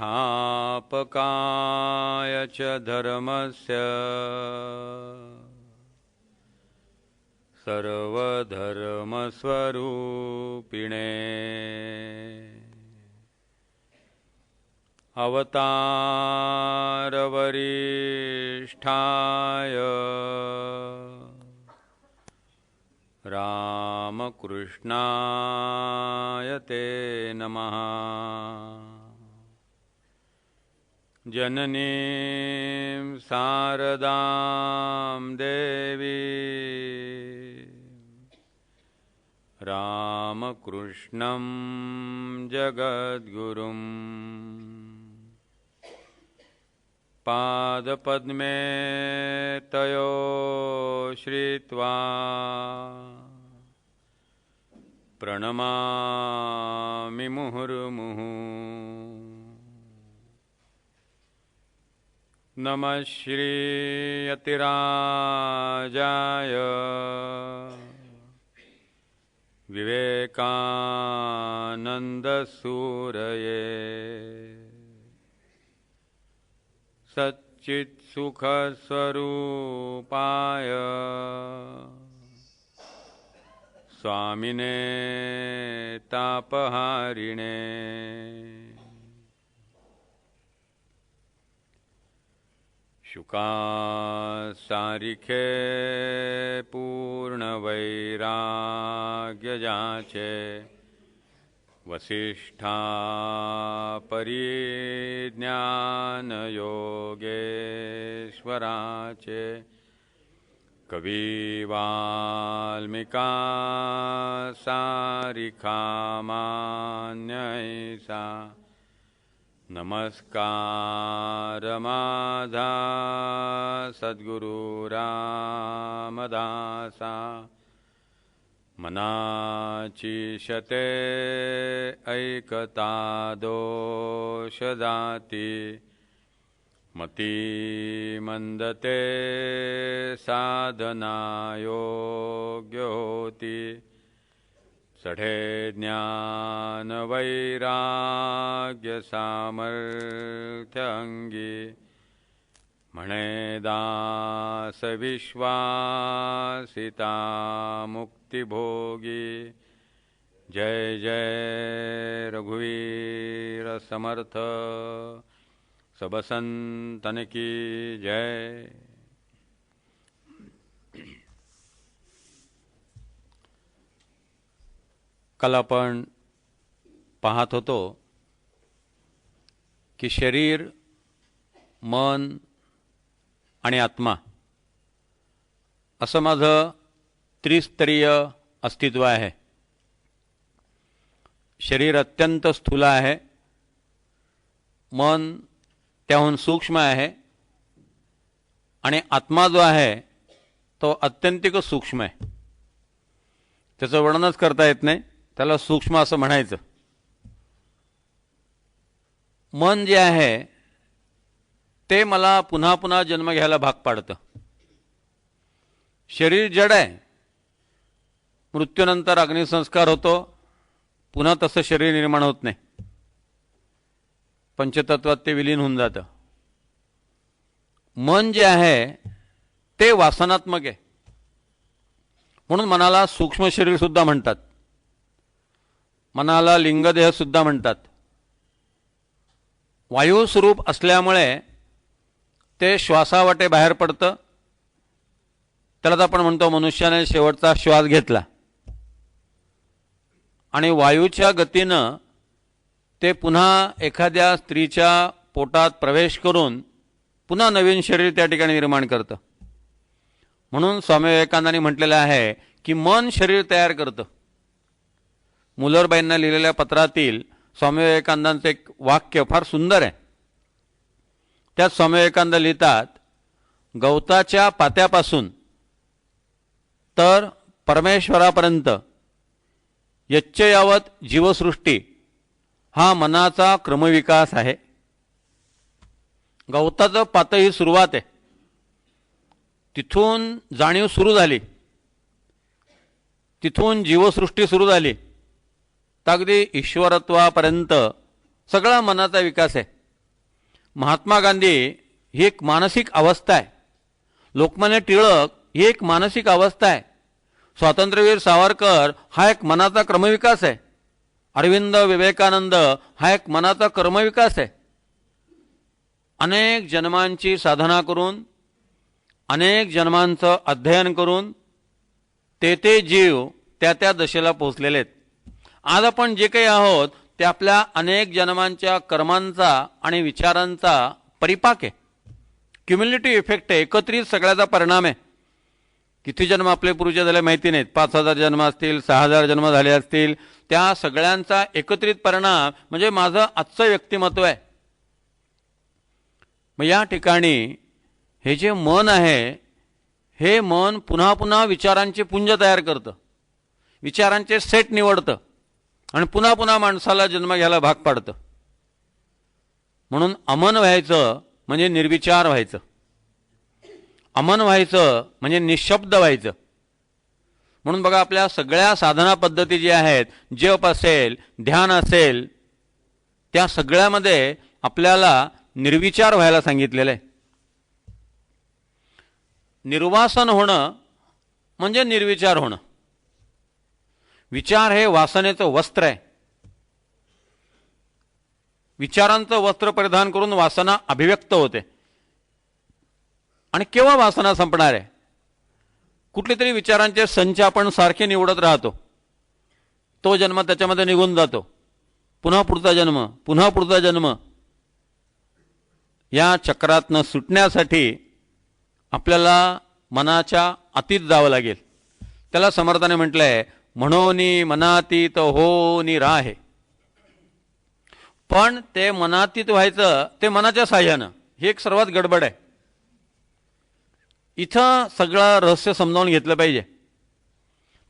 संस्थापकाय च धर्मस्य सर्वधर्मस्वरूपिणे अवतारवरिष्ठाय रामकृष्णाय ते नमः। जननीं शारदां देवी रामकृष्णं जगद्गुरुं पादपद्मे तयो श्रित्वा प्रणमामि मुहुर्मुहुः। नमः श्री यतिराजाय विवेकानन्दसूरये सच्चित्सुखस्वरूपाय स्वामिने तापहारिणे शुकासारिखे पूर्णवैराग्यजाचे वसिष्ठा परिज्ञानयोगेश्वराचे कवी वाल्मीका सारिखामान्यैसा नमस्कार माझा सद्गुरु रामदासा। मनाची शते ऐकता दोष जाती मती मंदते साधना योग्य होती। चढे ज्ञान वैराग्य सामर्थ्य अंगी म्हणे दास विश्वासिता मुक्तिभोगी। जय जय रघुवीर समर्थ सब संतन की जय। काल आपण पाहत होतो की शरीर, मन आणि आत्मा असं माझं त्रिस्तरीय अस्तित्व आहे। शरीर अत्यंत स्थूल आहे, मन त्याहून सूक्ष्म आहे आणि आत्मा जो आहे तो अत्यंतिक सूक्ष्म आहे। त्याचं वर्णनच करता येत नाही, त्याला सूक्ष्म असं म्हणायचं। मन जे आहे ते मला पुन्हा पुन्हा जन्म घ्यायला भाग पाडतं। शरीर जड आहे, मृत्यूनंतर अग्निसंस्कार होतो, पुन्हा तसं शरीर निर्माण होत नाही, पंचतत्वात ते विलीन होऊन जातं। मन जे आहे ते वासनात्मक आहे, म्हणून मनाला सूक्ष्म शरीर सुद्धा म्हणतात, मनाला लिंगदेह सुद्धा म्हणतात। वायू स्वरूप असल्यामुळे ते श्वासावाटे बाहेर पडतं। त्यालाच आपण म्हणतो मनुष्याने शेवटचा श्वास घेतला आणि वायूच्या गतीनं ते पुन्हा एखाद्या स्त्रीच्या पोटात प्रवेश करून पुन्हा नवीन शरीर त्या ठिकाणी निर्माण करतं। म्हणून स्वामी विवेकानंदांनी म्हटलेलं आहे की मन शरीर तयार करतं। मुलरबाईंना लिहिलेल्या पत्रातील स्वामी विवेकानंदांचं एक वाक्य फार सुंदर आहे। त्यात स्वामी विवेकानंद लिहितात, गवताच्या पात्यापासून तर परमेश्वरापर्यंत यच्चयावत जीवसृष्टी हा मनाचा क्रमविकास आहे। गवताचं पात ही सुरुवात आहे, तिथून जाणीव सुरू झाली, तिथून जीवसृष्टी सुरू झाली, तर अगदी ईश्वरत्वापर्यंत सगळा मनाचा विकास आहे। महात्मा गांधी ही एक मानसिक अवस्था आहे, लोकमान्य टिळक ही एक मानसिक अवस्था आहे, स्वातंत्र्यवीर सावरकर हा एक मनाचा क्रमविकास आहे, अरविंद विवेकानंद हा एक मनाचा कर्मविकास आहे. अनेक जन्मांची साधना करून, अनेक जन्मांचं अध्ययन करून ते जीव त्या दशेला पोहोचलेले आहेत. आज आपण जे काही आहोत ते आपल्या अनेक जन्मांच्या कर्मांचा आणि विचारांचा परिपाक आहे, क्युम्युलेटिव्ह इफेक्ट आहे, एकत्रित सगळ्याचा परिणाम आहे. किती जन्म आपले पूर्वज झाले माहिती नाहीत, 5,000 जन्म असतील, 6,000 जन्म झाले असतील, त्या सगळ्यांचा एकत्रित परिणाम म्हणजे माझं आजचं व्यक्तिमत्व आहे. मग या ठिकाणी हे जे मन आहे, हे मन पुन्हा पुन्हा विचारांचे पुंज तयार करतं, विचारांचे सेट निवडतं आणि पुन्हा पुन्हा माणसाला जन्म घ्यायला भाग पाडतं. म्हणून अमन व्हायचं म्हणजे निर्विचार व्हायचं, अमन व्हायचं म्हणजे निशब्द व्हायचं. म्हणून बघा, आपल्या सगळ्या साधना पद्धती जी आहेत, जप असेल, ध्यान असेल, त्या सगळ्यामध्ये आपल्याला निर्विचार व्हायला सांगितलेलं आहे. निर्वासन होणं म्हणजे निर्विचार होणं. विचार हे वासनेचं वस्त्र आहे. विचारांचं वस्त्र परिधान करून वासना अभिव्यक्त होते. आणि केव्हा वासना संपणार आहे? कुठले तरी विचारांचे संच आपण सारखे निवडत राहतो, तो जन्म त्याच्यामध्ये निघून जातो, पुन्हा पुढचा जन्म, पुन्हा पुढचा जन्म. या चक्रातनं सुटण्यासाठी आपल्याला मनाच्या अतीत जावं लागेल. त्याला समर्थाने म्हटलंय, म्हणोनी मनातीत होनी राहे. पण ते मनातीत व्हायचं ते मनाच्या साह्यानं, ही एक सर्वात गडबड आहे. इथं सगळं रहस्य समजावून घेतलं पाहिजे.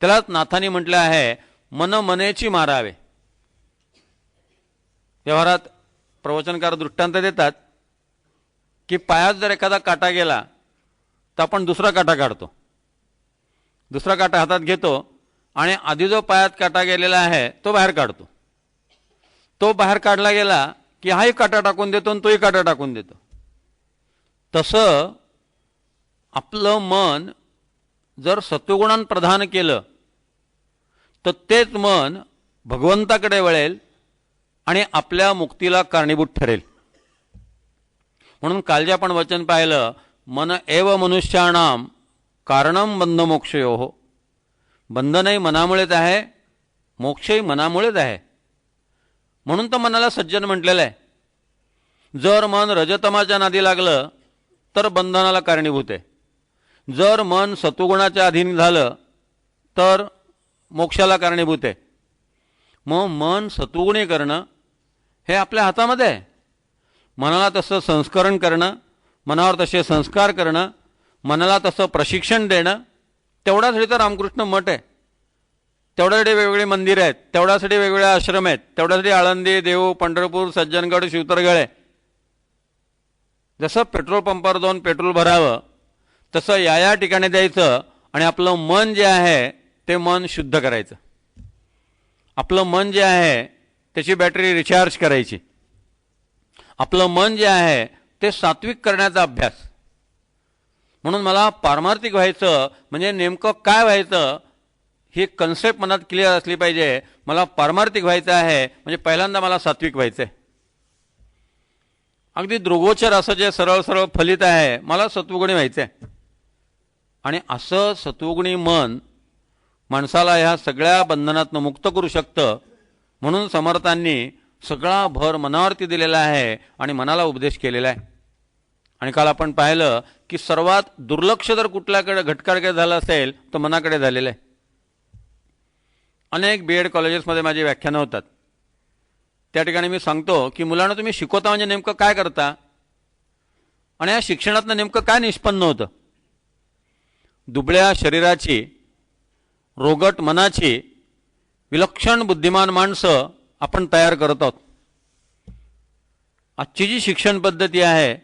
त्यालाच नाथांनी म्हटलं आहे, मन मनेची मारावे. व्यवहारात प्रवचनकार दृष्टांत देतात की पायात जर एखादा काटा गेला तर आपण दुसरा काटा काढतो, दुसरा काटा हातात घेतो आणि आधी जो पायात काटा गेलेला आहे तो बाहेर काढतो. तो बाहेर काढला गेला की हाही काटा टाकून देतो आणि तोही काटा टाकून देतो. तसं आपलं मन जर सत्वगुणांनी प्रधान केलं तर तेच मन भगवंताकडे वळेल आणि आपल्या मुक्तीला कारणीभूत ठरेल. म्हणून काल जे आपण वचन पाहिलं, मन एव मनुष्याणाम कारणम बंधमोक्षयोः. बंधनही मनामुळेच आहे, मोक्षही मनामुळेच आहे. म्हणून तर मनाला सज्जन म्हटलेलं आहे. जर मन रजतमाच्या नादी लागलं तर बंधनाला कारणीभूत आहे, जर मन सत्वगुणाच्या अधीन झालं तर मोक्षाला कारणीभूत आहे. मग मन सत्वगुणी करणं हे आपल्या हातामध्ये आहे. मनाला तसं संस्करण करणं, मनावर तसे संस्कार करणं, मनाला तसं प्रशिक्षण देणं, तेवढ्यासाठी तर रामकृष्ण मठ आहे, तेवढ्यासाठी वेगवेगळी मंदिरं आहेत, तेवढ्यासाठी वेगवेगळे आश्रम आहेत, तेवढ्यासाठी आळंदी, देऊ, पंढरपूर, सज्जनगड, शिवतरगड आहे. जसं पेट्रोल पंपावर जाऊन पेट्रोल भरावं तसं या ठिकाणी द्यायचं आणि आपलं मन जे आहे ते मन शुद्ध करायचं. आपलं मन जे आहे त्याची बॅटरी रिचार्ज करायची. आपलं मन जे आहे ते सात्विक करण्याचा अभ्यास. म्हणून मला पारमार्थिक व्हायचं म्हणजे नेमकं काय व्हायचं ही कन्सेप्ट मनात क्लिअर असली पाहिजे. मला पारमार्थिक व्हायचं आहे म्हणजे पहिल्यांदा मला सात्विक व्हायचं आहे. अगदी दृगोचर असं जे सरळ सरळ फलित आहे, मला सत्वगुणी व्हायचं आहे. आणि असं सत्वगुणी मन माणसाला ह्या सगळ्या बंधनातनं मुक्त करू शकतं. म्हणून समर्थांनी सगळा भर मनावरती दिलेला आहे आणि मनाला उपदेश केलेला आहे. आणि काल आपण पाहिलं की सर्वात दुर्लक्ष जर कुठल्याकडे घटकाकडे झालं असेल तर मनाकडे झालेलं आहे. अनेक BEd कॉलेजेसमध्ये माझी व्याख्यानं होतात. त्या ठिकाणी मी सांगतो की मुलांना तुम्ही शिकवता म्हणजे नेमकं काय करता आणि या शिक्षणातनं नेमकं काय निष्पन्न होतं. दुबळ्या शरीराची, रोगट मनाची, विलक्षण बुद्धिमान माणसं आपण तयार करत आहोत. आजची जी शिक्षण पद्धती आहे,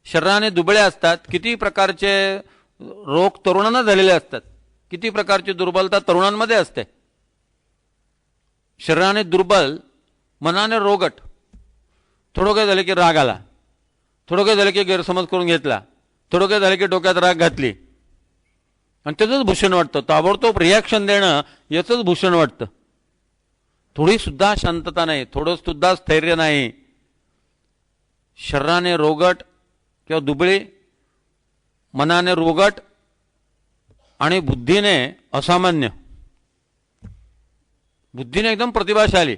शरीराने दुबळे असतात, किती प्रकारचे रोग तरुणांना झालेले असतात, किती प्रकारची दुर्बलता तरुणांमध्ये असते. शरीराने दुर्बल, मनाने रोगट, थोडं काय झालं की राग आला, थोडं काय झालं की गैरसमज करून घेतला, थोडं काय झालं की डोक्यात राग घातली आणि त्याचंच भूषण वाटतं. ताबडतोब रिॲक्शन देणं याचंच भूषण वाटतं. थोडी सुद्धा शांतता नाही, थोडं सुद्धा स्थैर्य नाही. शरीराने रोगट किंवा दुबळी, मनाने रोगट आणि बुद्धीने असामान्य. बुद्धीने एकदम प्रतिभाशाली.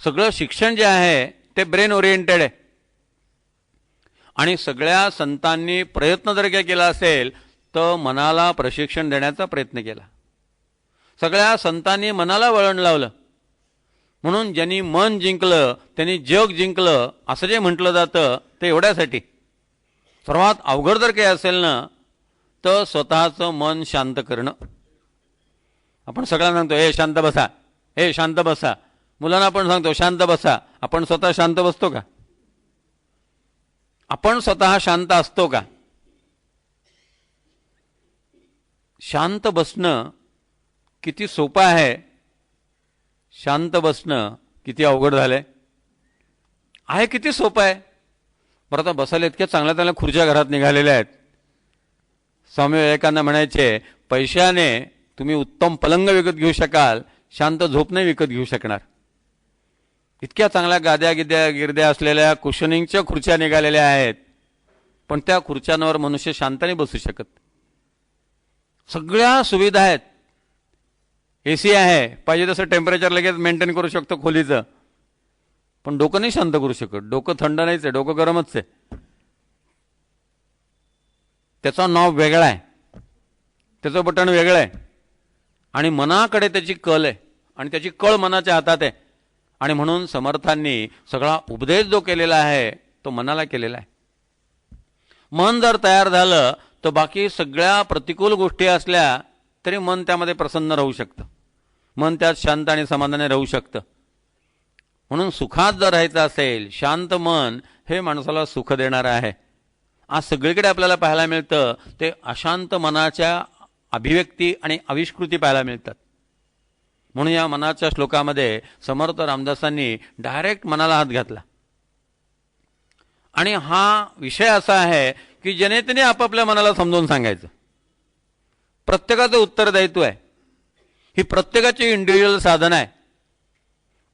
सगळं शिक्षण जे आहे ते ब्रेन ओरिएंटेड आहे. आणि सगळ्या संतांनी प्रयत्न जर काय केला असेल तर मनाला प्रशिक्षण देण्याचा प्रयत्न केला. सगळ्या संतांनी मनाला वळण लावलं. म्हणून ज्यांनी मन जिंकलं त्यांनी जग जिंकलं असं जे म्हटलं जातं ते एवढ्यासाठी. सर्वात अवघड जर काही असेल ना तर स्वतःचं मन शांत करणं. आपण सगळ्यांना सांगतो हे शांत बसा, हे शांत बसा. मुलांना आपण सांगतो शांत बसा. आपण स्वतः शांत बसतो का? आपण स्वतः शांत असतो का? शांत बसणं किती सोपं आहे, शांत बसणं किती अवघड झालंय. आहे किती सोपं आहे. बरं आता बसायला इतक्या चांगल्या चांगल्या खुर्च्या घरात निघालेल्या आहेत. स्वामी विवेकानंद म्हणायचे पैशाने तुम्ही उत्तम पलंग विकत घेऊ शकाल, शांत झोप नाही विकत घेऊ शकणार. इतक्या चांगल्या गाद्या गिरद्या असलेल्या कुशनिंगच्या खुर्च्या निघालेल्या आहेत, पण त्या खुर्च्यांवर मनुष्य शांत नाही बसू शकत. सगळ्या सुविधा आहेत. एसी आहे, पाहिजे तसं टेम्परेचर लगेच मेंटेन करू शकतो खोलीचं, पण डोकं नाही शांत करू शकत. डोकं थंड नाहीच आहे, डोकं गरमच आहे. त्याचा नॉब वेगळा आहे, त्याचं बटन वेगळं आहे आणि मनाकडे त्याची कल आहे आणि त्याची कळ मनाच्या हातात आहे. आणि म्हणून समर्थांनी सगळा उपदेश जो केलेला आहे तो मनाला केलेला आहे. मन जर तयार झालं तर बाकी सगळ्या प्रतिकूल गोष्टी असल्या तरी मन त्यामध्ये प्रसन्न राहू शकतं. मन त्यात शांत आणि समाधानी राहू शकतं. म्हणून सुखात जर राहायचं असेल शांत मन हे माणसाला सुख देणारं आहे. आज सगळीकडे आपल्याला पाहायला मिळतं ते अशांत मनाच्या अभिव्यक्ती आणि आविष्कृती पाहायला मिळतात. म्हणून या मनाच्या श्लोकामध्ये समर्थ रामदासांनी डायरेक्ट मनाला हात घातला. आणि हा विषय असा आहे की ज्याने त्याने आपापल्या मनाला समजावून सांगायचं. प्रत्येकाचं उत्तरदायित्व आहे. ही प्रत्येकाची इंडिव्हिज्युअल साधन आहे.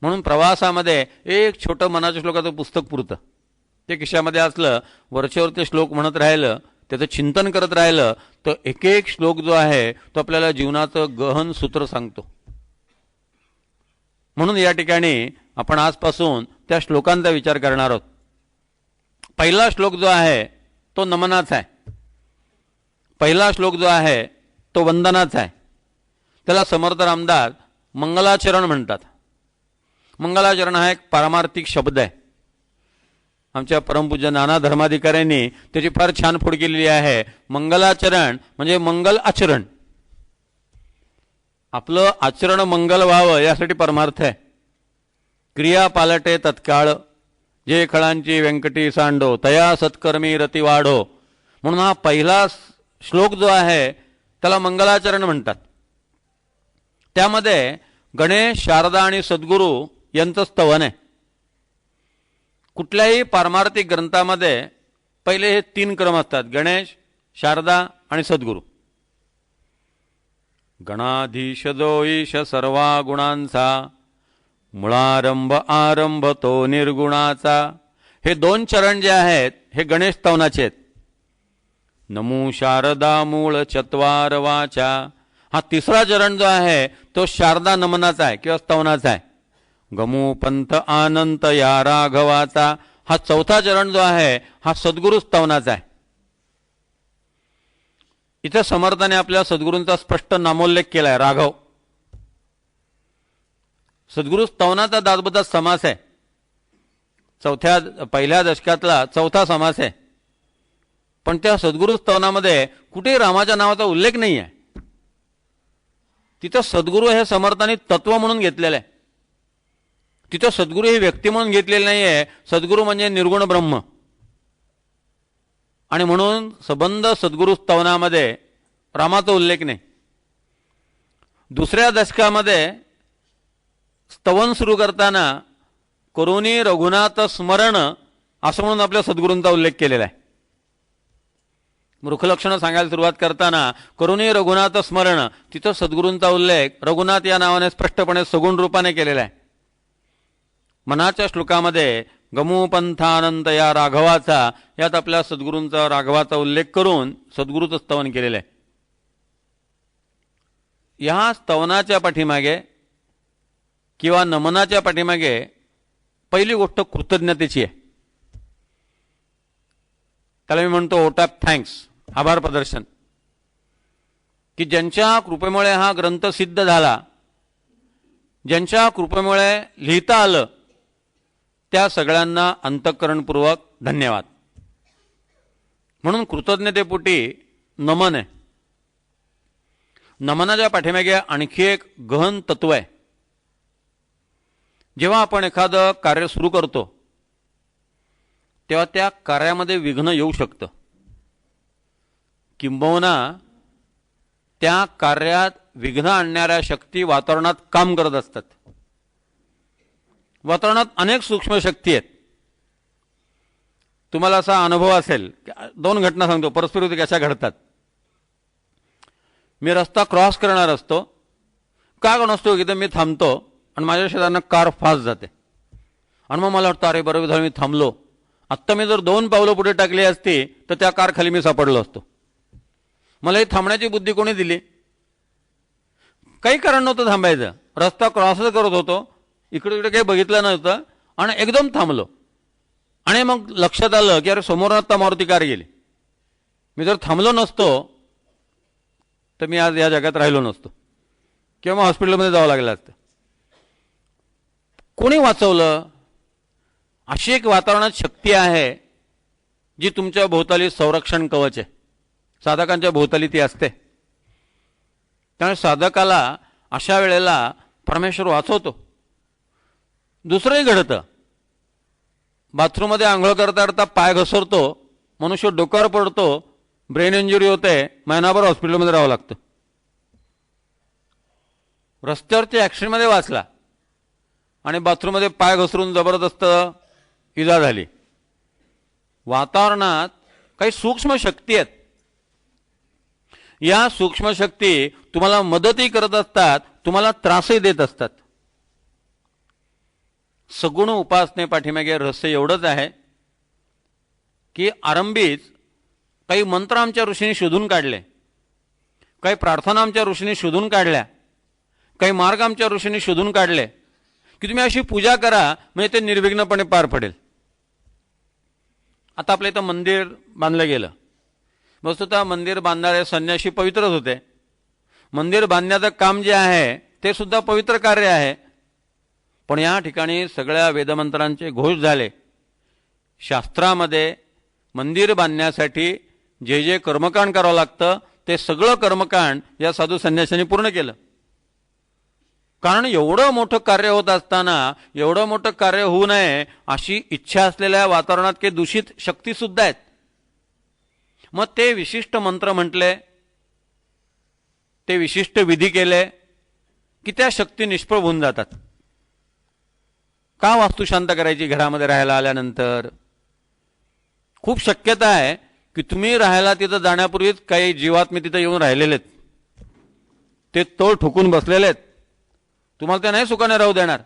म्हणून प्रवासामध्ये एक छोटं मनाच्या श्लोकाचं पुस्तक पुरतं. ते खिशामध्ये असलं, वरच्यावर ते श्लोक म्हणत राहिलं, त्याचं चिंतन करत राहिलं तर एक एक श्लोक जो आहे तो आपल्याला जीवनाचं गहन सूत्र सांगतो. म्हणून या ठिकाणी आपण आजपासून त्या श्लोकांचा विचार करणार आहोत. पहिला श्लोक जो आहे तो नमनाचा आहे. पहिला श्लोक जो आहे तो वंदनाचा आहे. त्याला समर्थ रामदास मंगलाचरण म्हणतात. मंगलाचरण हा एक पारमार्थिक शब्द आहे. आमच्या परमपूज्य नाना धर्माधिकाऱ्यांनी त्याची फार छान फोड केलेली आहे. मंगलाचरण म्हणजे मंगल आचरण. आपलं आचरण मंगल व्हावं यासाठी परमार्थ आहे. क्रिया पालटे तत्काळ जे खळांची व्यंकटी सांडो तया सत्कर्मी रती वाढो. म्हणून हा पहिला श्लोक जो आहे त्याला मंगलाचरण म्हणतात. त्यामध्ये गणेश, शारदा आणि सद्गुरू यांचं स्तवन आहे. कुठल्याही पारमार्थिक ग्रंथामध्ये पहिले हे 3 क्रम असतात: गणेश, शारदा आणि सद्गुरू. गणाधीश जो ईश सर्वा गुणांचा, मुळारंभ आरंभ तो निर्गुणाचा. हे 2 चरण जे आहेत हे गणेश स्तवनाचे आहेत. नमो शारदा मूळ चत्वार वाचा. हा तिसरा चरण जो आहे तो शारदा नमनाचा आहे किंवा स्तवनाचा आहे. गमो पंथ आनंत या राघवाचा. हा चौथा चरण जो आहे हा सद्गुरु स्तवनाचा आहे. इथे समर्थाने आपल्या सद्गुरूंचा स्पष्ट नामोल्लेख केलाय, राघव. सद्गुरु स्तवनाचा दासबोधात समास आहे. पहिल्या दशकातला चौथा समास आहे. पण त्या सद्गुरु स्तवनामध्ये कुठेही रामाच्या नावाचा उल्लेख नाही आहे. तिथं सद्गुरू हे समर्थांनी तत्व म्हणून घेतलेलं आहे. तिथं सद्गुरू ही व्यक्ती म्हणून घेतलेली नाही आहे. सद्गुरू म्हणजे निर्गुण ब्रह्म. आणि म्हणून संबंध सद्गुरू स्तवनामध्ये रामाचा उल्लेख नाही. दुसऱ्या दशकामध्ये स्तवन सुरू करताना करुणी रघुनाथ स्मरण असं म्हणून आपल्या सद्गुरूंचा उल्लेख केलेला आहे. मृखलक्षणं सांगायला सुरुवात करताना करुणी रघुनाथ स्मरण, तिथं सद्गुरूंचा उल्लेख रघुनाथ या नावाने स्पष्टपणे सगुण रूपाने केलेला आहे. मनाच्या श्लोकामध्ये गमूपंथानंत या राघवाचा, यात आपल्या सद्गुरूंचा राघवाचा उल्लेख करून सद्गुरूचं स्तवन केलेलं आहे. या स्तवनाच्या पाठीमागे किंवा नमनाच्या पाठीमागे पहिली गोष्ट कृतज्ञतेची आहे. त्याला मी म्हणतो वोट ऑफ थँक्स, आभार प्रदर्शन, की ज्यांच्या कृपेमुळे हा ग्रंथ सिद्ध झाला, ज्यांच्या कृपेमुळे लिहिता आलं, त्या सगळ्यांना अंतःकरणपूर्वक धन्यवाद. म्हणून कृतज्ञतेपोटी नमन आहे. नमनाच्या पाठीमागे आणखी एक गहन तत्व आहे. जेव्हा आपण एखादं कार्य सुरू करतो तेव्हा त्या कार्यामध्ये विघ्न येऊ शकतं, किंबहुना त्या कार्यात विघ्न आणणाऱ्या शक्ती वातावरणात काम करत असतात. वातावरणात अनेक सूक्ष्म शक्ती आहेत. तुम्हाला असा अनुभव असेल, दोन घटना सांगतो परस्पर कशा घडतात. मी रस्ता क्रॉस करणार असतो, का कोण असतो की तर मी थांबतो आणि माझ्या शेजारनं कार फास्ट जाते आणि मग मला वाटतं अरे बरोबर झालं मी थांबलो. आत्ता मी जर 2 पावलं पुढे टाकली असती तर त्या कार खाली मी सापडलो असतो. मला ही थांबण्याची बुद्धी कोणी दिली? काही कारण नव्हतं थांबायचं, रस्ता क्रॉसच करत होतो, इकडे इकडे काही बघितलं नव्हतं आणि एकदम थांबलो आणि मग लक्षात आलं की अरे समोर आता मारुती कार गेली. मी जर थांबलो नसतो तर मी आज या जगात राहिलो नसतो किंवा मग हॉस्पिटलमध्ये जावं लागलं असतं. कोणी वाचवलं? अशी एक वातावरणात शक्ती आहे जी तुमच्या भोवताली संरक्षण कवच आहे. साधकांच्या भोवताली ती असते. त्यामुळे साधकाला अशा वेळेला परमेश्वर वाचवतो. दुसरंही घडतं. बाथरूममध्ये आंघोळ करता करता पाय घसरतो, मनुष्य डोक्यावर पडतो, ब्रेन इंजुरी होते, महिनाभर हॉस्पिटलमध्ये राहावं लागतं. रस्त्यावरती ॲक्सिडेंटमध्ये वाचला आणि बाथरूममध्ये पाय घसरून जबरदस्त इजा झाली. वातावरणात काही सूक्ष्म शक्ती आहेत. या सूक्ष्म शक्ती तुम्हाला मदतही करत असतात, तुम्हाला त्रासही देत असतात. सगुण उपासने पाठीमागे रहस्य एवढंच आहे की आरंभीच काही मंत्र आमच्या ऋषींनी शोधून काढले, काही प्रार्थना आमच्या ऋषींनी शोधून काढल्या, काही मार्ग आमच्या ऋषींनी शोधून काढले की तुम्ही अशी पूजा करा म्हणजे ते निर्विघ्नपणे पार पडेल. आता आपल्या इथं मंदिर बांधलं गेलं. वस्तुतः मंदिर बांधणारे संन्यासी पवित्रच होते. मंदिर बांधण्याचं काम जे आहे ते सुद्धा पवित्र कार्य आहे. पण या ठिकाणी सगळ्या वेदमंत्रांचे घोष झाले. शास्त्रामध्ये मंदिर बांधण्यासाठी जे जे कर्मकांड करावं लागतं ते सगळं कर्मकांड या साधू संन्याशांनी पूर्ण केलं. कारण एवढं मोठं कार्य होत असताना एवढं मोठं कार्य होऊ नये अशी इच्छा असलेल्या वातावरणात काही दूषित शक्ती सुद्धा आहेत. मग ते विशिष्ट मंत्र म्हटले, ते विशिष्ट विधी केले की त्या शक्ती निष्फळ होऊन जातात. का वास्तू शांत करायची घरामध्ये राहायला आल्यानंतर? खूप शक्यता आहे की तुम्ही राहायला तिथं जाण्यापूर्वीच काही जीवात्मे तिथं येऊन राहिलेले आहेत, ते तोल ठोकून बसलेले आहेत, तुम्हाला ते नाही सुखाने राहू देणार.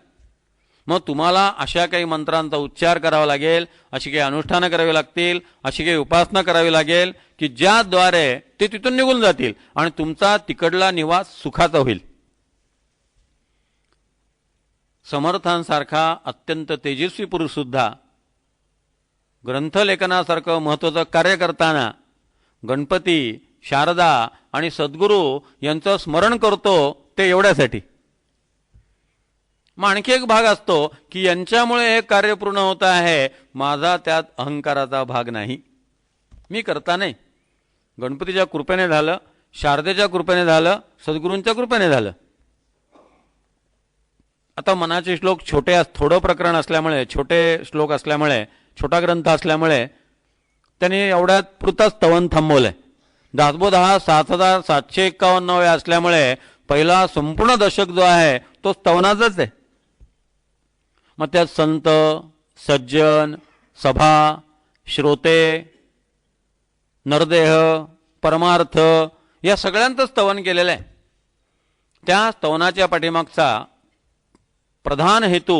मग तुम्हाला अशा काही मंत्रांचा उच्चार करावा लागेल, अशी काही अनुष्ठानं करावी लागतील, अशी काही उपासना करावी लागेल की ज्याद्वारे ते तिथून निघून जातील आणि तुमचा तिकडला निवास सुखाचा होईल. समर्थांसारखा अत्यंत तेजस्वी पुरुष सुद्धा ग्रंथलेखनासारखं महत्त्वाचं कार्य करताना गणपती, शारदा आणि सद्गुरू यांचं स्मरण करतो ते एवढ्यासाठी. मग आणखी एक भाग असतो की यांच्यामुळे हे कार्य पूर्ण होत आहे, माझा त्यात अहंकाराचा भाग नाही, मी करता नाही. गणपतीच्या कृपेने झालं, शारदेच्या कृपेने झालं, सद्गुरूंच्या कृपेने झालं. आता मनाचे श्लोक छोटे, थोडं प्रकरण असल्यामुळे, छोटे श्लोक असल्यामुळे, छोटा ग्रंथ असल्यामुळे त्यांनी एवढ्यात पुरताच स्तवन थांबवलंय. दासबोध हा 7751 असल्यामुळे पहिला संपूर्ण दशक जो आहे तो स्तवनाचाच आहे. मग त्यात संत, सज्जन, सभा, श्रोते, नरदेह, परमार्थ या सगळ्यांचं स्तवन केलेलं आहे. त्या स्तवनाच्या पाठीमागचा प्रधान हेतू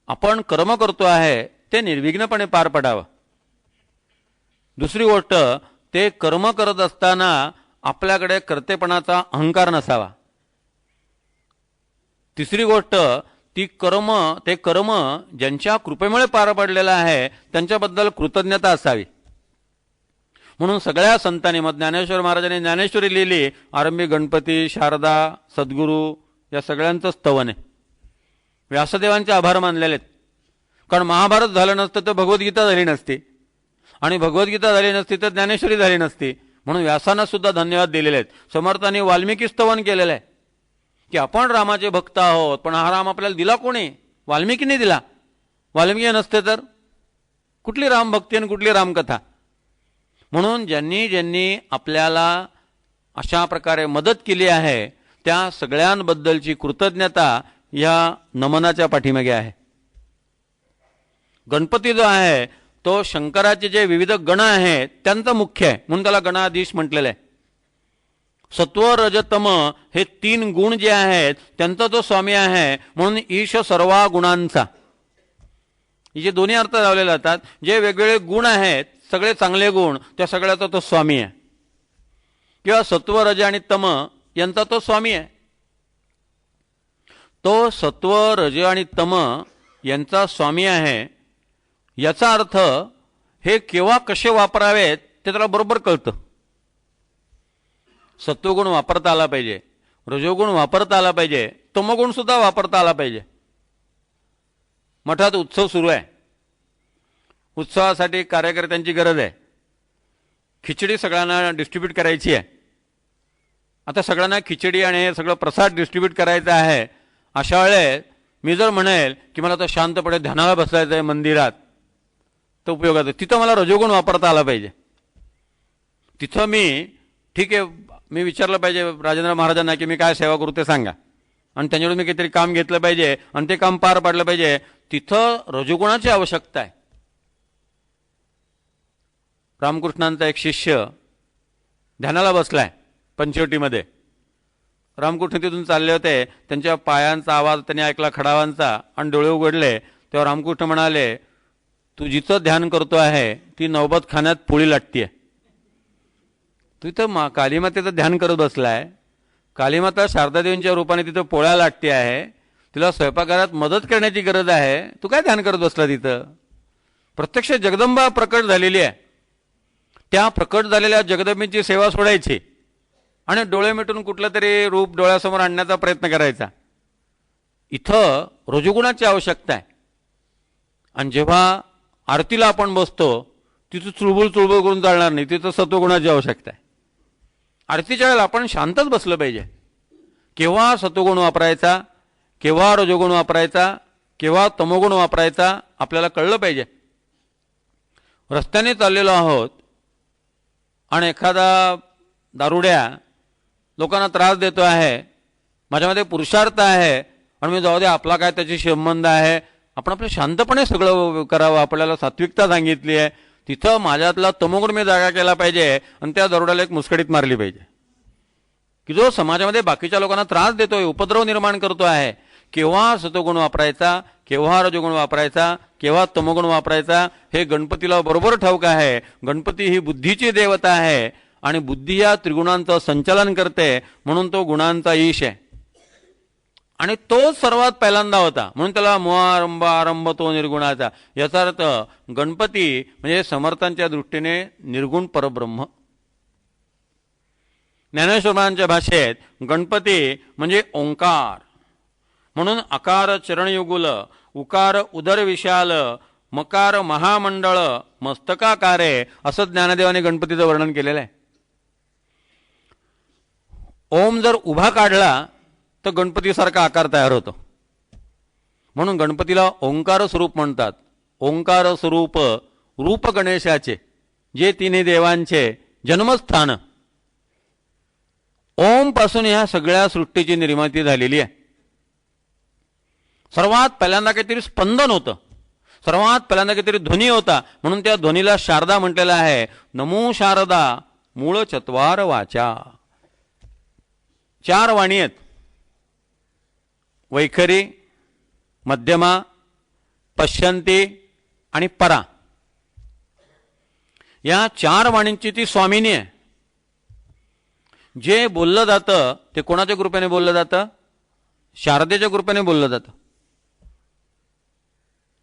आपण कर्म करतो आहे ते निर्विघ्नपणे पार पडावं. दुसरी गोष्ट, ते कर्म करत असताना आपल्याकडे कर्तेपणाचा अहंकार नसावा. तिसरी गोष्ट, ते कर्म ज्यांच्या कृपेमुळे पार पडलेलं आहे त्यांच्याबद्दल कृतज्ञता असावी. म्हणून सगळ्या संतांनी, मग ज्ञानेश्वर महाराजांनी ज्ञानेश्वरी लिहिली, आरंभी गणपती, शारदा, सद्गुरू या सगळ्यांचं स्तवन आहे. व्यासदेवांचे आभार मानलेले आहेत. कारण महाभारत झालं नसतं तर भगवद्गीता झाली नसती, आणि भगवद्गीता झाली नसती तर ज्ञानेश्वरी झाली नसती. म्हणून व्यासांना सुद्धा धन्यवाद दिलेले आहेत. समर्थांनी वाल्मिकी स्तवन केलेलं आहे की आपण रामाचे भक्त आहोत, पण हा राम आपल्याला दिला कोणी? वाल्मिकीने दिला. वाल्मिकी नसते तर कुठली रामभक्ती आणि कुठली रामकथा? म्हणून ज्यांनी ज्यांनी आपल्याला अशा प्रकारे मदत केली आहे त्या सगळ्यांबद्दलची कृतज्ञता या नमनाच्या पाठीमागे आहे. गणपती जो आहे तो शंकराचे जे विविध गण आहेत त्यांचा मुख्य आहे, म्हणून त्याला गणाधीश म्हटलेलं आहे. सत्व, रज, तम हे 3 गुण जे आहेत त्यांचा तो स्वामी आहे. म्हणून ईश सर्वा गुणांचा, जे दोन्ही अर्थ लावले जातात. जे वेगवेगळे गुण आहेत, सगळे चांगले गुण, त्या सगळ्याचा तो स्वामी आहे. किंवा सत्व, रज आणि तम यांचा तो स्वामी आहे. तो सत्व, रज आणि तम यांचा स्वामी आहे. याचा अर्थ हे केव्हा कसे वापरावेत ते त्याला बरोबर कळतं. सत्वगुण वापरता आला पाहिजे, रजोगुण वापरता आला पाहिजे, तमोगुण सुद्धा वापरता आला पाहिजे. मठात उत्सव सुरू आहे. उत्सवासाठी कार्यकर्त्यांची गरज आहे. खिचडी सगळ्यांना डिस्ट्रीब्यूट करायची आहे. आता सगळ्यांना खिचडी आणि हे सगळं प्रसाद डिस्ट्रीब्यूट करायचं आहे. अशा वेळेस मी जर म्हणेल की मला तर शांतपणे ध्यानाला बसायचं आहे मंदिरात, तर उपयोगात आहे. तिथं मला रजोगुण वापरता आला पाहिजे. तिथं मी ठीक आहे, मी विचारलं पाहिजे राजेंद्र महाराजांना की मी काय सेवा करू ते सांगा, आणि त्यांच्याकडून मी काहीतरी काम घेतलं पाहिजे आणि ते काम पार पाडलं पाहिजे. तिथं रजोगुणाची आवश्यकता आहे. रामकृष्णांचा एक शिष्य ध्यानाला बसलाय पंचवटीमध्ये. रामकृष्ण तिथून चालले होते. त्यांच्या पायांचा आवाज त्यांनी ऐकला, खडावांचा, आणि डोळे उघडले. तेव्हा रामकृष्ण म्हणाले, तू जिथं ध्यान करतो आहे ती नौबत खाण्यात पोळी लाटतीये. तू इथं कालीमातेचं ध्यान करत बसलाय. कालीमाता शारदादेवींच्या रूपाने तिथं पोळ्या लाटते आहे. तिला स्वयंपाकघरात मदत करण्याची गरज आहे. तू काय ध्यान करत बसला तिथं? प्रत्यक्ष जगदंबा प्रकट झालेली आहे. त्या प्रकट झालेल्या जगदंबेची सेवा सोडायची आणि डोळे मिटून कुठलं तरी रूप डोळ्यासमोर आणण्याचा प्रयत्न करायचा. इथं रजोगुणाची आवश्यकता आहे. आणि जेव्हा आरतीला आपण बसतो तिथं चुळबुळ करून चालणार नाही, तिथं सत्वगुणाची आवश्यकता आहे. आरतीच्या वेळेला आपण शांतच बसलं पाहिजे. केव्हा सत्वगुण वापरायचा, केव्हा रजोगुण वापरायचा, केव्हा तमोगुण वापरायचा आपल्याला कळलं पाहिजे. रस्त्याने चाललेलो आहोत आणि एखादा दारुड्या लोकांना त्रास देतो आहे, माझ्यामध्ये पुरुषार्थ आहे आणि मी जाऊ दे, आपला काय त्याची संबंध आहे, आपण आपलं शांतपणे सगळं करावं. आपल्याला सात्विकता सांगितली आहे. तिथं माझ्यातला तमोगुण मी जागा केला पाहिजे आणि त्या दरोड्याला एक मुस्कडीत मारली पाहिजे की जो समाजामध्ये बाकीच्या लोकांना त्रास देतोय, उपद्रव निर्माण करतो आहे. केव्हा सत्वगुण वापरायचा, केव्हा रजोगुण वापरायचा, केव्हा तमोगुण वापरायचा हे गणपतीला बरोबर ठाऊक आहे. गणपती ही बुद्धीची देवता आहे आणि बुद्धी या त्रिगुणांचं संचालन करते, म्हणून तो गुणांचा ईश आहे. आणि तोच सर्वात पहिल्यांदा होता, म्हणून त्याला मोहारंभ आरंभ तो निर्गुणाचा. याचा अर्थ गणपती म्हणजे समर्थांच्या दृष्टीने निर्गुण परब्रह्म. ज्ञानेश्वरांच्या भाषेत गणपती म्हणजे ओंकार. म्हणून अकार चरणयुगुल, उकार उदर विशाल, मकार महामंडळ, मस्तकाकारे असं ज्ञानदेवाने गणपतीचं वर्णन केलेलं आहे. ओम जर उभा काढला तर गणपतीसारखा आकार तयार होतो. म्हणून गणपतीला ओंकार स्वरूप म्हणतात. ओंकार स्वरूप रूप गणेशाचे, जे तिन्ही देवांचे जन्मस्थान. ओम पासून ह्या सगळ्या सृष्टीची निर्मिती झालेली आहे. सर्वात पहिल्यांदा काहीतरी स्पंदन होतं. सर्वात पहिल्यांदा काहीतरी ध्वनी होता, म्हणून त्या ध्वनीला शारदा म्हटलेला आहे. नमो शारदा मूळ चत्वार वाचा. 4 वाणी आहेत, वैखरी, मध्यमा, पश्यंती आणि परा. या 4 वाणींची ती स्वामिनी आहे. जे बोललं जातं ते कोणाच्या कृपेने बोललं जातं? शारदेच्या कृपेने बोललं जातं.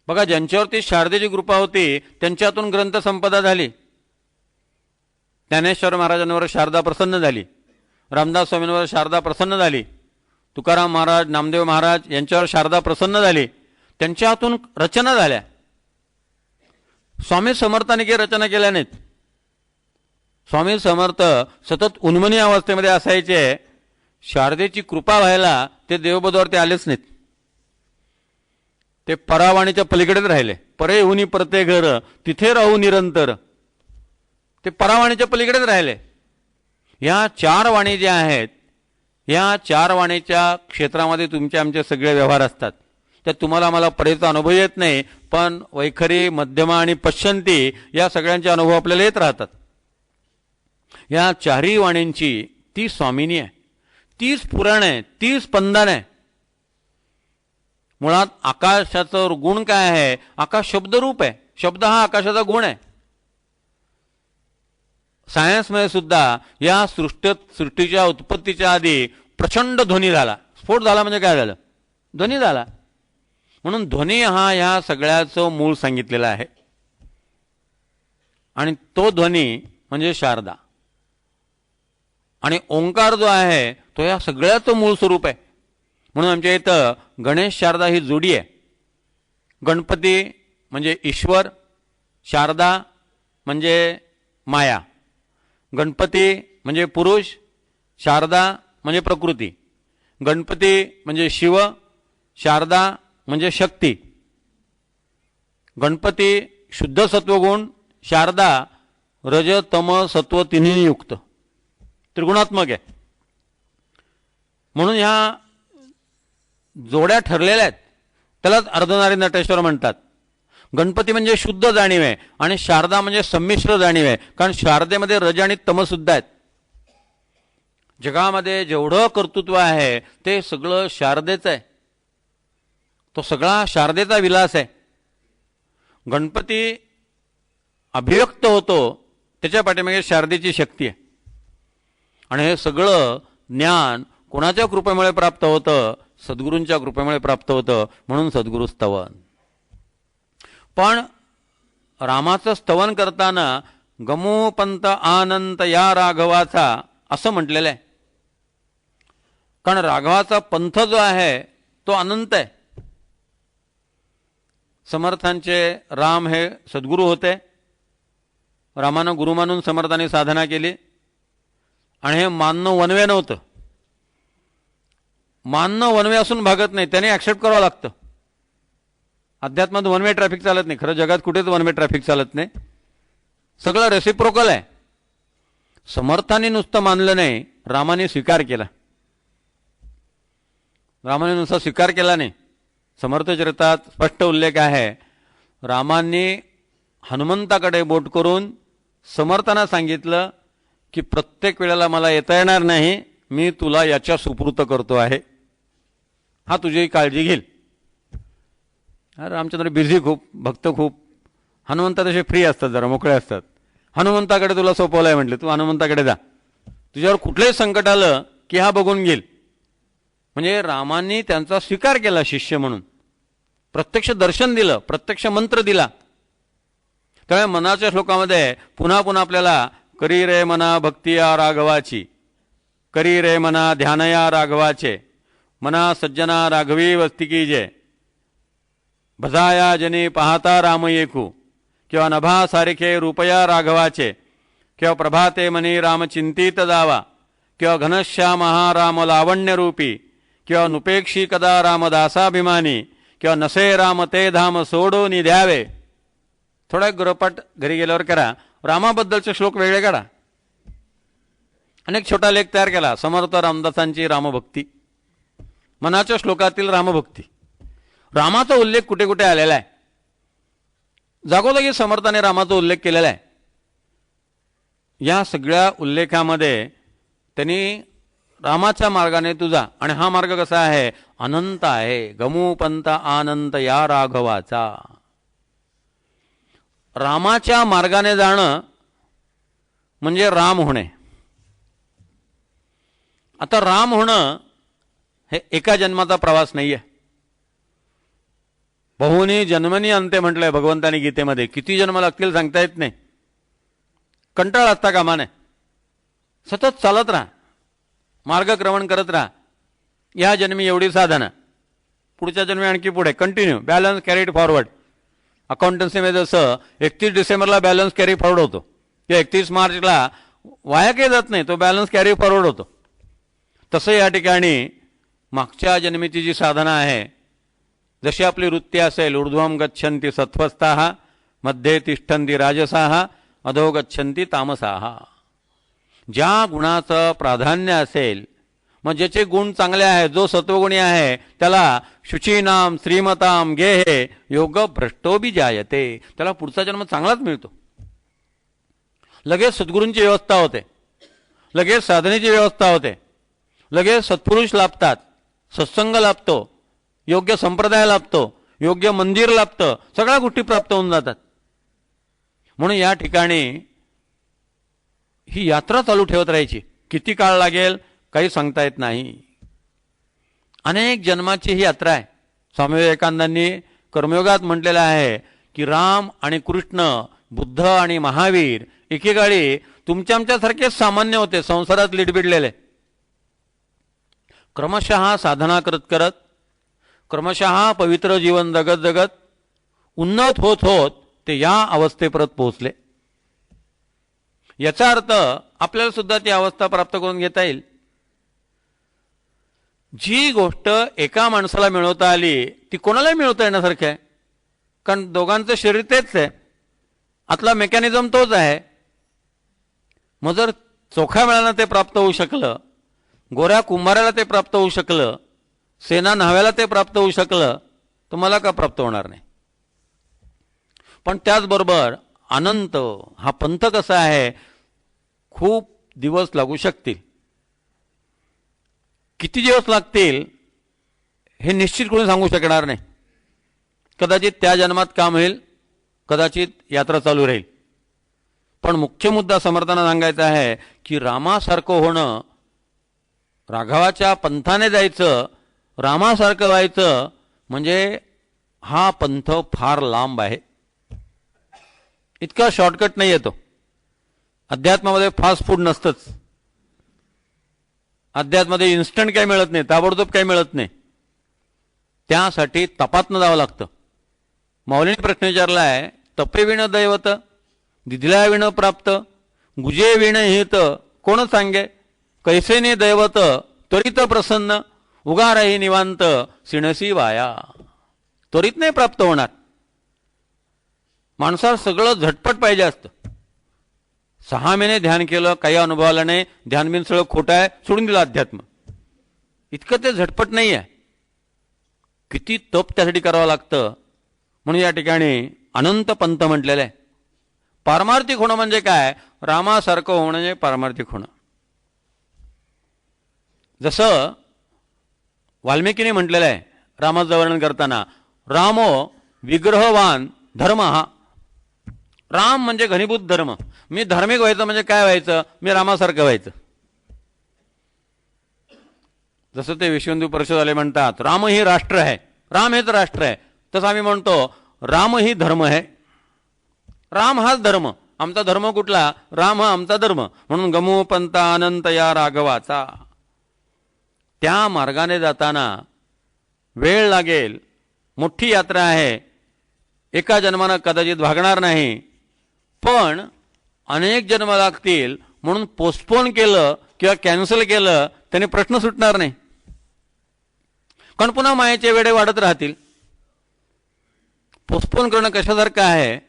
बघा, ज्यांच्यावरती शारदेची कृपा होती त्यांच्यातून ग्रंथ संपदा झाली. ज्ञानेश्वर महाराजांवर शारदा प्रसन्न झाली, रामदास स्वामींवर शारदा प्रसन्न झाली, तुकाराम महाराज, नामदेव महाराज यांच्यावर शारदा प्रसन्न झाली. त्यांच्या हातून रचना झाल्या. स्वामी समर्थांनी काही रचना केल्या नाहीत. स्वामी समर्थ सतत उन्मनी अवस्थेमध्ये असायचे. शारदेची कृपा व्हायला ते देवबोधावरती आलेच नाहीत. ते परावाणीच्या पलीकडेच राहिले. परे हुनी परते घर तिथे राहू निरंतर. ते परावाणीच्या पलीकडेच राहिले. या 4 वाणी ज्या आहेत, या 4 वाणीच्या क्षेत्रामध्ये तुमचे आमचे सगळे व्यवहार असतात. त्यात तुम्हाला मला परेचा अनुभव येत नाही, पण वैखरी, मध्यमा आणि पश्यंती या सगळ्यांचे अनुभव आपल्याला येत राहतात. या 4ही वाणींची ती स्वामिनी आहे, तीच पुराण आहे, तीच स्पंदन आहे. मुळात आकाशाचं गुण काय आहे? आकाश शब्दरूप आहे. शब्द हा आकाशाचा गुण आहे. सायन्समध्ये सुद्धा या सृष्टीच्या उत्पत्तीच्या आधी प्रचंड ध्वनी झाला. स्फोट झाला म्हणजे काय झालं? ध्वनी झाला. म्हणून ध्वनी हा ह्या सगळ्याचं मूळ सांगितलेला आहे. आणि तो ध्वनी म्हणजे शारदा. आणि ओंकार जो आहे तो या सगळ्याचं मूळ स्वरूप आहे. म्हणून आमच्या इथं गणेश शारदा ही जोडी आहे. गणपती म्हणजे ईश्वर, शारदा म्हणजे माया. गणपती म्हणजे पुरुष, शारदा म्हणजे प्रकृती. गणपती म्हणजे शिव, शारदा म्हणजे शक्ती. गणपती शुद्ध सत्वगुण, शारदा रज तम सत्व तिन्ही युक्त, त्रिगुणात्मक आहे. म्हणून ह्या जोड्या ठरलेल्या आहेत. त्यालाच अर्धनारी नटेश्वर म्हणतात. गणपती म्हणजे शुद्ध जाणीव आहे आणि शारदा म्हणजे संमिश्र जाणीव आहे. कारण शारदेमध्ये रज आणि तम सुद्धा आहेत. जगामध्ये जेवढं कर्तृत्व आहे ते सगळं शारदेचं आहे. तो सगळा शारदेचा विलास आहे. गणपती अभिव्यक्त होतो त्याच्या पाठीमागे शारदेची शक्ती आहे. आणि हे सगळं ज्ञान कोणाच्या कृपेमुळे प्राप्त होतं? सद्गुरूंच्या कृपेमुळे प्राप्त होतं. म्हणून सद्गुरू स्तवन. पण रामाचं स्तवन करताना गमो पंत आनंत या राघवाचा असं म्हटलेलं आहे. कारण राघवाचा पंथ जो आहे तो अनंत आहे. समर्थांचे राम हे सद्गुरू होते. रामानं गुरु मानून समर्थांनी साधना केली. आणि हे मानणं वनवे नव्हतं. मानणं वनवे असून भागत नाही, त्याने ॲक्सेप्ट करावं लागतं. अध्यात्मात वनवे ट्रॅफिक चालत नाही. खरं जगात कुठेच वनवे ट्रॅफिक चालत नाही. सगळं रेसिप्रोकल आहे. समर्थांनी नुसतं मानलं नाही, रामाने स्वीकार केला. रामाने नुसता स्वीकार केला नाही. समर्थचरितात स्पष्ट उल्लेख आहे. रामांनी हनुमंताकडे बोट करून समर्थांना सांगितलं की प्रत्येक वेळेला मला येता येणार नाही, मी तुला याच्या सुपूर्त करतो आहे, हा तुझी काळजी घेईल. रामचंद्र बिझी खूप, भक्त खूप. हनुमंता तसे फ्री असतात, जरा मोकळे असतात. हनुमंताकडे तुला सोपवलंय म्हटलं, तू हनुमंताकडे जा, तुझ्यावर कुठलंही संकट आलं की हा बघून घेईल. म्हणजे रामांनी त्यांचा स्वीकार केला शिष्य म्हणून. प्रत्यक्ष दर्शन दिलं, प्रत्यक्ष मंत्र दिला. त्यामुळे मनाच्या श्लोकामध्ये पुन्हा पुन्हा आपल्याला करी रे मना भक्ती या राघवाची, करी रे मना ध्यान या राघवाचे, मना सज्जना राघवी वस्ती की जय, भजाया जनी पाहता राम येखू, किंवा नभा सारिखे रूपया राघवाचे, किंवा प्रभाते मनी राम चिंतित जावा, किंवा घनश्याम हा राम लावण्य रूपी, किंवा नुपेक्षी कदा रामदासाभिमानी, किंवा नसे राम ते धाम सोडून द्यावे. थोडा गृहपाठ घरी गेल्यावर करा. रामाबद्दलचे श्लोक वेगळे काढा. अनेक छोटा लेख तयार केला. समर्थ रामदासांची रामभक्ती, मनाच्या श्लोकातील रामभक्ती. रामाचा उल्लेख कुठे कुठे आलेला आहे. जागोजागी समर्थाने रामाचा उल्लेख केलेला आहे. या सगळ्या उल्लेखामध्ये त्यांनी रामाच्या मार्गाने तुझा, आणि हा मार्ग कसा आहे? अनंत आहे. गमूपंत आनंत या राघवाचा. रामाच्या मार्गाने जाणं म्हणजे राम होणे. आता राम होणं हे एका जन्माचा प्रवास नाहीये. बहुनी जन्मनी अंते म्हटलंय भगवंतानी गीतेमध्ये. किती जन्म लागतील सांगता येत नाही. कंटाळा असता कामा नये. सतत चालत राहा, मार्गक्रमण करत राहा. या जन्मी एवढी साधना, पुढच्या जन्मी आणखी पुढे, कंटिन्यू बॅलन्स कॅरीड फॉरवर्ड. अकाउंटन्सीमध्ये जसं 31 डिसेंबरला बॅलन्स कॅरी फॉरवर्ड होतो, किंवा 31 मार्चला वाया काही जात नाही, तो बॅलन्स कॅरी फॉरवर्ड होतो. तसं या ठिकाणी मागच्या जन्मीची जी साधना आहे, जशी आपली वृत्ती असेल, ऊर्ध्वं गच्छन्ति सत्त्वस्थाः, मध्ये तिष्ठन्ति राजसाः, अधो गच्छन्ति तामसाः. ज्या गुणाचं प्राधान्य असेल, मग ज्याचे गुण चांगले आहेत, जो सत्वगुणी आहे, त्याला शुचीनाम श्रीमताम गेहे योग भ्रष्टोबी जायते. त्याला पुढचा जन्म चांगलाच मिळतो. लगेच सद्गुरूंची व्यवस्था होते, लगेच साधनेची व्यवस्था होते, लगेच सत्पुरुष लाभतात, सत्संग लाभतो, योग्य संप्रदाय लाभतो, योग्य मंदिर लाभतं, सगळ्या गोष्टी प्राप्त होऊन जातात. म्हणून या ठिकाणी ही यात्रा चालू ठेवत राहायची. किती काळ लागेल काही सांगता येत नाही. अनेक जन्माची ही यात्रा आहे. स्वामी विवेकानंदांनी कर्मयोगात म्हटलेलं आहे की राम आणि कृष्ण, बुद्ध आणि महावीर एकेकाळी तुमच्या आमच्यासारखेच सामान्य होते, संसारात लिडबिडलेले. क्रमशः साधना करत करत, क्रमशः पवित्र जीवन जगत जगत, उन्नत होत होत ते या अवस्थेपर्यंत पोहोचले. याचा अर्थ आपल्याला सुद्धा ती अवस्था प्राप्त करून घेता येईल. जी गोष्ट एका माणसाला मिळवता आली ती कोणालाही मिळवता येण्यासारखी आहे. कारण दोघांचं शरीर तेच आहे, आतला मेकॅनिझम तोच आहे. मग जर चोखा वेळानं ते प्राप्त होऊ शकलं, गोऱ्या कुंभाराला ते प्राप्त होऊ शकलं, सेना न्हाव्याला ते प्राप्त होऊ शकलं, तर मला का प्राप्त होणार नाही? पण त्याचबरोबर अनंत हा पंथ कसा आहे, खूप दिवस लागू शकतील. किती दिवस लागतील हे निश्चित कोणी सांगू शकणार नाही. कदाचित त्या जन्मात काम होईल, कदाचित यात्रा चालू राहील. पण मुख्य मुद्दा समर्थांना सांगायचा आहे की रामासारखं होणं, राघवाच्या पंथाने जायचं, रामासारखं व्हायचं म्हणजे हा पंथ फार लांब आहे. इतका शॉर्टकट नाही येतो. अध्यात्मामध्ये फास्ट फूड नसतंच. अध्यात्मामध्ये इन्स्टंट काही मिळत नाही, ताबडतोब काही मिळत नाही. त्यासाठी तपातनं जावं लागतं. माऊलीने प्रश्न विचारला आहे, तपे विण दैवत, दिधल्या विण प्राप्त, गुजे विण हित, कोण सांगे, कैसेने दैवत, त्वरित प्रसन्न, उगारही निवांत, सिणसी वाया. त्वरित नाही प्राप्त होणार. माणसाला सगळं झटपट पाहिजे असतं. 6 महिने ध्यान केलं, काही अनुभव आला नाही, ध्यान बिन सगळं खोटं आहे, सोडून दिलं अध्यात्म. इतकं ते झटपट नाही आहे. किती तप त्यासाठी करावं लागतं. म्हणून या ठिकाणी अनंत पंथ म्हटलेलं आहे. पारमार्थिक होणं म्हणजे काय? रामासारखं होणं म्हणजे पारमार्थिक होणं. जसं वाल्मिकीने म्हटलेलं आहे रामाचं वर्णन करताना, रामो विग्रहवान धर्म. हा राम म्हणजे घनीभूत धर्म. मी धार्मिक व्हायचं म्हणजे काय व्हायचं? मी रामासारखं व्हायचं. जसं ते विश्व हिंदू परिषद म्हणतात, राम ही राष्ट्र आहे, राम हेच राष्ट्र आहे, तसं आम्ही म्हणतो राम ही धर्म आहे. राम हाच धर्म. आमचा धर्म कुठला? राम हा आमचा धर्म. म्हणून गमू पंथ अनंत या राघवाचा. त्या मार्गाने जाताना वेळ लागेल, मोठी यात्रा आहे, एका जन्मानं कदाचित भागणार नाही, पण अनेक जन्म लागतील. म्हणून पोस्टपोन केलं किंवा कॅन्सल केलं त्याने प्रश्न सुटणार नाही. कारण पुन्हा मायेचे वेडे वाढत राहतील. पोस्टपोन करणं कशासारखं आहे?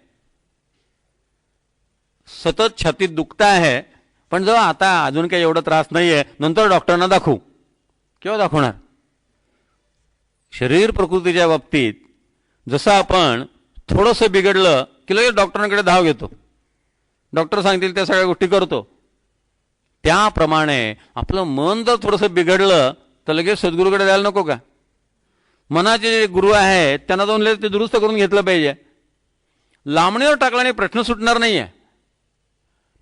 सतत छातीत दुखतं आहे, पण जेव्हा आता अजून काही एवढा त्रास नाहीये, नंतर डॉक्टरांना दाखवू. केव्हा दाखवणार? शरीर प्रकृतीच्या बाबतीत जसं आपण थोडंसं बिघडलं की लगेच डॉक्टरांकडे धाव घेतो. डॉक्टर सांगतील त्या सगळ्या गोष्टी करतो. त्याप्रमाणे आपलं मन जर थोडंसं बिघडलं तर लगेच सद्गुरूकडे द्यायला नको का? मनाचे जे गुरु आहेत त्यांना जाऊन लगेच ते दुरुस्त करून घेतलं पाहिजे. लांबणीवर टाकल्याने प्रश्न सुटणार नाही आहे.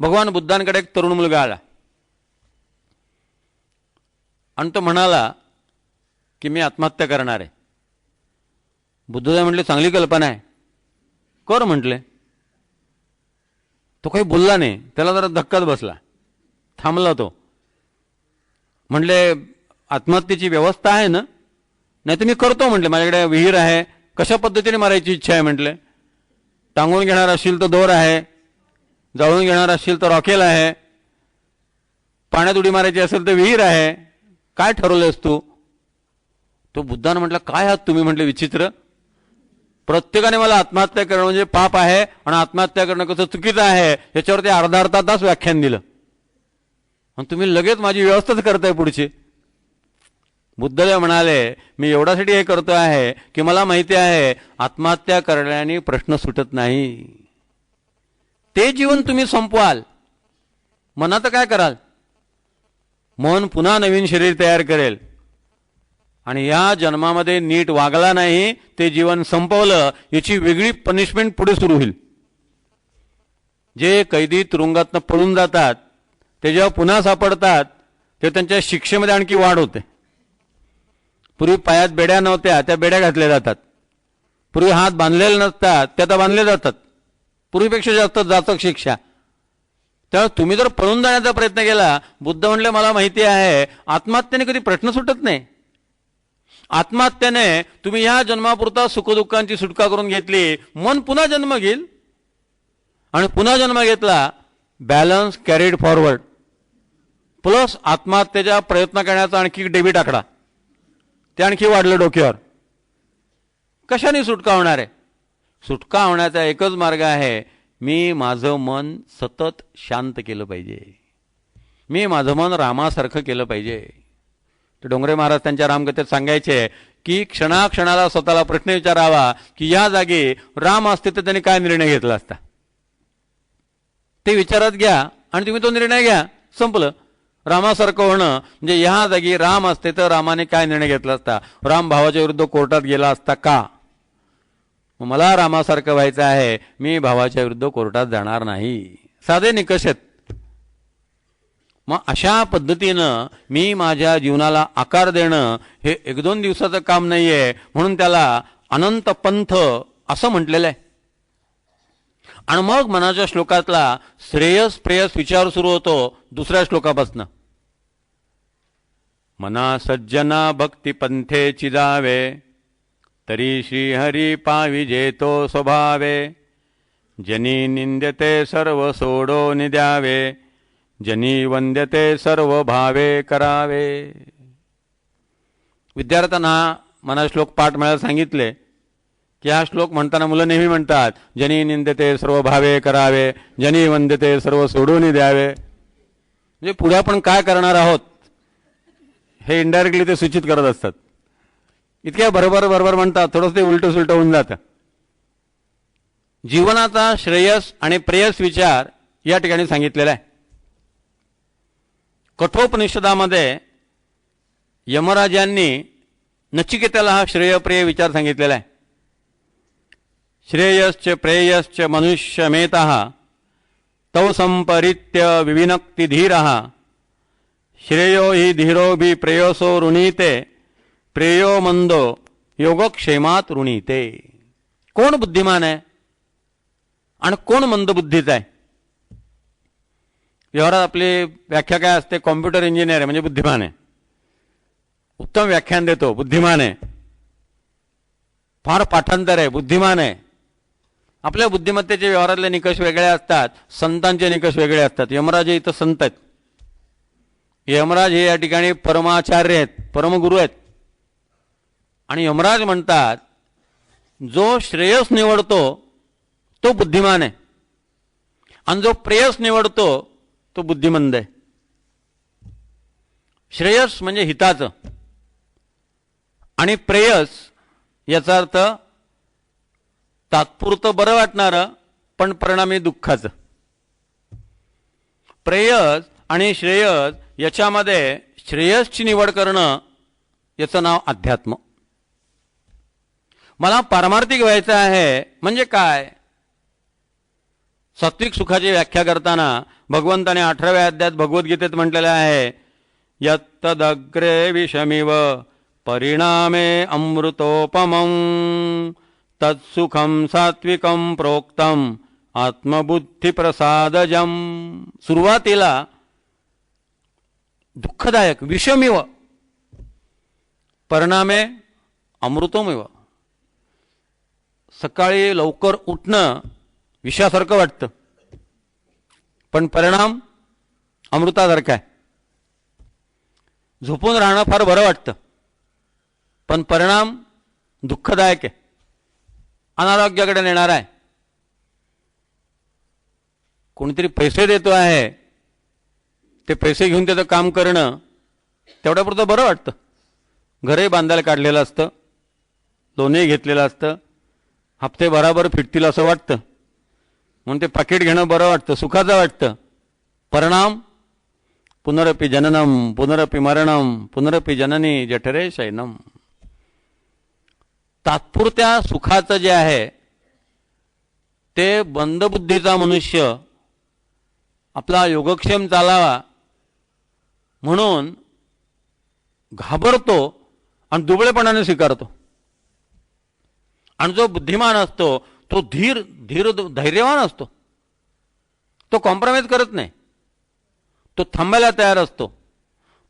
भगवान बुद्धांकडे एक तरुण मुलगा आला आणि तो म्हणाला की मी आत्महत्या करणार आहे. बुद्धदेव म्हटले चांगली कल्पना आहे, कर म्हटले. तो काही बोलला नाही. त्याला जरा धक्काच बसला. थांबला तो. म्हटले आत्महत्येची व्यवस्था आहे ना? नाही तर मी करतो म्हटले. माझ्याकडे विहीर आहे, कशा पद्धतीने मारायची इच्छा आहे म्हटले. टांगून घेणार असशील तर दोर आहे, जाळून घेणार असशील तर रॉकेल आहे, पाण्यात उडी मारायची असेल तर विहीर आहे, काय ठरवलंयस तू? तो बुद्धानं म्हटलं काय आहात तुम्ही? म्हटले विचित्र. प्रत्येकाने मला आत्महत्या करणं म्हणजे पाप आहे आणि आत्महत्या करणं कसं चुकीचं आहे याच्यावरती अर्धा तास व्याख्यान दिलं आणि तुम्ही लगेच माझी व्यवस्थाच करताय पुढची. बुद्धदेव म्हणाले मी एवढ्यासाठी हे करतो आहे की मला माहिती आहे आत्महत्या करण्याने प्रश्न सुटत नाही. ते जीवन तुम्ही संपवाल, मनाचं काय कराल? मन पुन्हा नवीन शरीर तयार करेल आणि या जन्मामध्ये नीट वागला नाही, ते जीवन संपवलं, याची वेगळी पनिशमेंट पुढे सुरू होईल. जे कैदी तुरुंगातनं पळून जातात ते जेव्हा पुन्हा सापडतात ते त्यांच्या शिक्षेमध्ये आणखी वाढ होते. पूर्वी पायात बेड्या नव्हत्या, त्या बेड्या घातल्या जातात. पूर्वी हात बांधलेले नसतात, त्या आता बांधले जातात. पूर्वीपेक्षा जास्त जाचक शिक्षा. त्यामुळे तुम्ही जर पळून जाण्याचा प्रयत्न केला, बुद्ध म्हणले मला माहिती आहे आत्महत्येने कधी प्रश्न सुटत नाही. आत्महत्येने तुम्ही ह्या जन्मापुरता सुखदुःखांची सुटका करून घेतली, मन पुन्हा जन्म घेईल आणि पुन्हा जन्म घेतला, बॅलन्स कॅरीड फॉरवर्ड प्लस आत्महत्येचा प्रयत्न करण्याचा आणखी डेबिट आकडा ते आणखी वाढलं डोक्यावर. कशाने सुटका होणार आहे? सुटका होण्याचा एकच मार्ग आहे, मी माझं मन सतत शांत केलं पाहिजे. मी माझं मन रामासारखं केलं पाहिजे. ते डोंगरे महाराज त्यांच्या रामकथेत सांगायचे की क्षणाक्षणाला स्वतःला प्रश्न विचारावा की या जागी राम असते तर त्यांनी काय निर्णय घेतला असता. ते विचारात घ्या आणि तुम्ही तो निर्णय घ्या, संपलं. रामासारखं होणं म्हणजे ह्या जागी राम असते तर रामाने काय निर्णय घेतला असता? राम भावाच्या विरुद्ध कोर्टात गेला असता का? मला रामासारखं व्हायचं आहे, मी भावाच्या विरुद्ध कोर्टात जाणार नाही. साधे निकष आहेत. मग अशा पद्धतीनं मी माझ्या जीवनाला आकार देणं हे 1-2 दिवसाचं काम नाहीये, म्हणून त्याला अनंत पंथ असं म्हटलेलं आहे. आणि मग मनाच्या श्लोकातला श्रेयस प्रेयस विचार सुरू होतो दुसऱ्या श्लोकापासून. मना सज्जना भक्ती पंथे चिदावे, तरी श्रीहरी पाविजेतो स्वभावे. जनी निंद्यते सर्व सोडो निद्यावे, जनी वंद्यते सर्व भावे करावे. विद्यार्थ्यांना मना श्लोक पाठ मिळायला सांगितले की हा श्लोक म्हणताना मुलं नेहमी म्हणतात जनी निंद्यते सर्व भावे करावे, जनी वंद्यते सर्व सोडून द्यावे. म्हणजे पुढे आपण काय करणार आहोत हे इनडायरेक्टली ते सूचित करत असतात. इतक्या बरोबर म्हणतात, थोडंसं ते उलटं सुलटं होऊन जातं. जीवनाचा श्रेयस आणि प्रेयस विचार या ठिकाणी सांगितलेला आहे. कठोपनिषदामध्ये यमराजांनी नचिकेताला हा श्रेयप्रिय विचार सांगितलेला आहे. श्रेयश्च प्रेयश्च मनुष्यमेतः तौ संपरित्य विविनक्ति धीरः. श्रेयो हि धीरोभि प्रेयसो ऋणीते, प्रेयो मंदो योगक्षेमात ऋणीते. कोण बुद्धिमान आहे आणि कोण मंदबुद्धीचा आहे? व्यवहारात आपली व्याख्या काय असते? कॉम्प्युटर इंजिनियर आहे म्हणजे बुद्धिमान आहे, उत्तम व्याख्यान देतो बुद्धिमान आहे, फार पाठांतर आहे बुद्धिमान आहे. आपल्या बुद्धिमत्तेचे व्यवहारातले निकष वेगळे असतात, संतांचे निकष वेगळे असतात. यमराज इथं संत आहेत. यमराज हे या ठिकाणी परमाचार्य आहेत, परमगुरू आहेत. आणि यमराज म्हणतात जो श्रेयस निवडतो तो बुद्धिमान आहे आणि जो प्रेयस निवडतो तो बुद्धिमंद आहे. श्रेयस म्हणजे हिताचं आणि प्रेयस याचा अर्थ तात्पुरतं बरं वाटणारं पण परिणामी दुःखाचं. प्रेयस आणि श्रेयस याच्यामध्ये श्रेयसची निवड करणं याचं नाव अध्यात्म. मला पारमार्थिक व्हायचं आहे म्हणजे काय? सात्विक सुखाची व्याख्या करताना भगवंताने 18व्या अध्यायात भगवद्गीतेत म्हटलेलं आहे, यत्तदग्रे विषमिव परिणामे अमृतोपमं तत्सुखम सात्विकम प्रोक्तम आत्मबुद्धिप्रसादजम. सुरुवातीला दुःखदायक विषमिव, परिणामे अमृतोमिव. सकाळी लवकर उठणं विषासारखं वाटतं, पण परिणाम अमृतासारखा आहे. झोपून राहणं फार बरं वाटतं, पण परिणाम दुःखदायक आहे, अनारोग्याकडे नेणार आहे. कोणीतरी पैसे देतो आहे, ते पैसे घेऊन त्याचं काम करणं तेवढ्यापुरतं बरं वाटतं. घरही बांधायला काढलेलं असतं, लोनही घेतलेलं असतं, हप्ते बराबर फिटतील असं वाटतं, म्हणून ते पाकिट घेणं बरं वाटतं, सुखाचं वाटतं. परिणाम पुनरपि जननम पुनरपि मरणम पुनरपि जननी जठरे शयनम. तात्पुरत्या सुखाचं जे आहे ते बंदबुद्धीचा मनुष्य आपला योगक्षेम चालावा म्हणून घाबरतो आणि दुबळेपणाने स्वीकारतो. आणि जो बुद्धिमान असतो तो धीर धैर्यवान असतो, तो कॉम्प्रोमाइज करत नाही, तो थांबायला तयार असतो,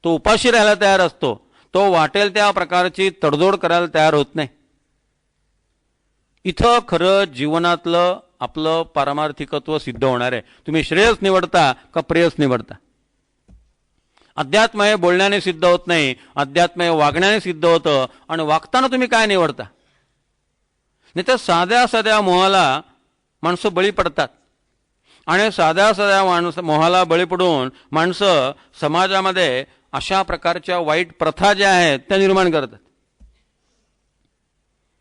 तो उपाशी राहायला तयार असतो, तो वाटेल त्या प्रकारची तडजोड करायला तयार होत नाही. इथं खरं जीवनातलं आपलं पारमार्थिकत्व सिद्ध होणार आहे. तुम्ही श्रेयस निवडता का प्रेयस निवडता? अध्यात्म हे बोलण्याने सिद्ध होत नाही, अध्यात्म हे वागण्याने सिद्ध होतं. आणि वागताना तुम्ही काय निवडता? नाही तर साध्या साध्या मोहाला माणसं बळी पडतात, आणि साध्या साध्या मोहाला बळी पडून माणसं समाजामध्ये अशा प्रकारच्या वाईट प्रथा ज्या आहेत त्या निर्माण करतात.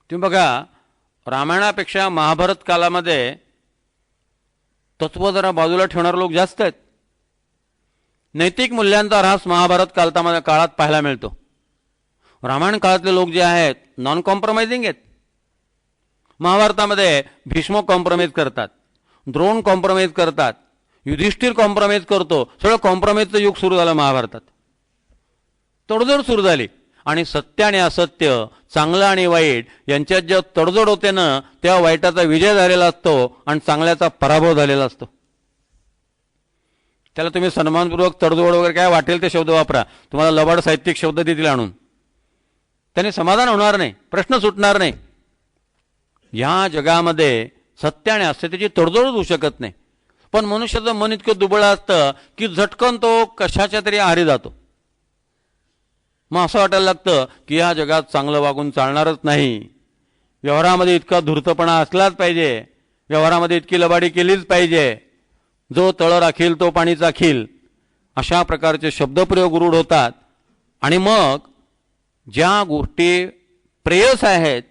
तुम्ही बघा, रामायणापेक्षा महाभारत कालामध्ये तत्व जरा बाजूला ठेवणारे लोक जास्त आहेत. नैतिक मूल्यांचा ऱ्हास महाभारत काळात पाहायला मिळतो. रामायण काळातले लोक जे आहेत नॉन कॉम्प्रोमाइजिंग आहेत. महाभारतामध्ये भीष्म कॉम्प्रोमाइज करतात, द्रोण कॉम्प्रोमाइज करतात, युधिष्ठिर कॉम्प्रोमाइज करतो. सगळं कॉम्प्रोमाइजचं युग सुरू झालं महाभारतात. तडजोड सुरू झाली, आणि सत्य आणि असत्य, चांगलं आणि वाईट यांच्यात जेव्हा तडजोड होते ना, तेव्हा वाईटाचा विजय झालेला असतो आणि चांगल्याचा पराभव झालेला असतो. त्याला तुम्ही सन्मानपूर्वक तडजोड वगैरे काय वाटेल ते शब्द वापरा, तुम्हाला लबाड साहित्यिक शब्द देतील आणून, त्याने समाधान होणार नाही, प्रश्न सुटणार नाही. या जगामध्ये सत्य आणि असत्याची तडजोड होऊ शकत नाही. पण मनुष्याचं मन इतकं दुबळं असतं की झटकन तो कशाच्या तरी आहारी जातो. मग असं वाटायला लागतं की या जगात चांगलं वागून चालणारच नाही, व्यवहारामध्ये इतका धूर्तपणा असलाच पाहिजे, व्यवहारामध्ये इतकी लबाडी केलीच पाहिजे, जो तळ राखील तो पाणी चाखील, अशा प्रकारचे शब्दप्रयोग रूढ होतात. आणि मग ज्या गोष्टी प्रेयस आहेत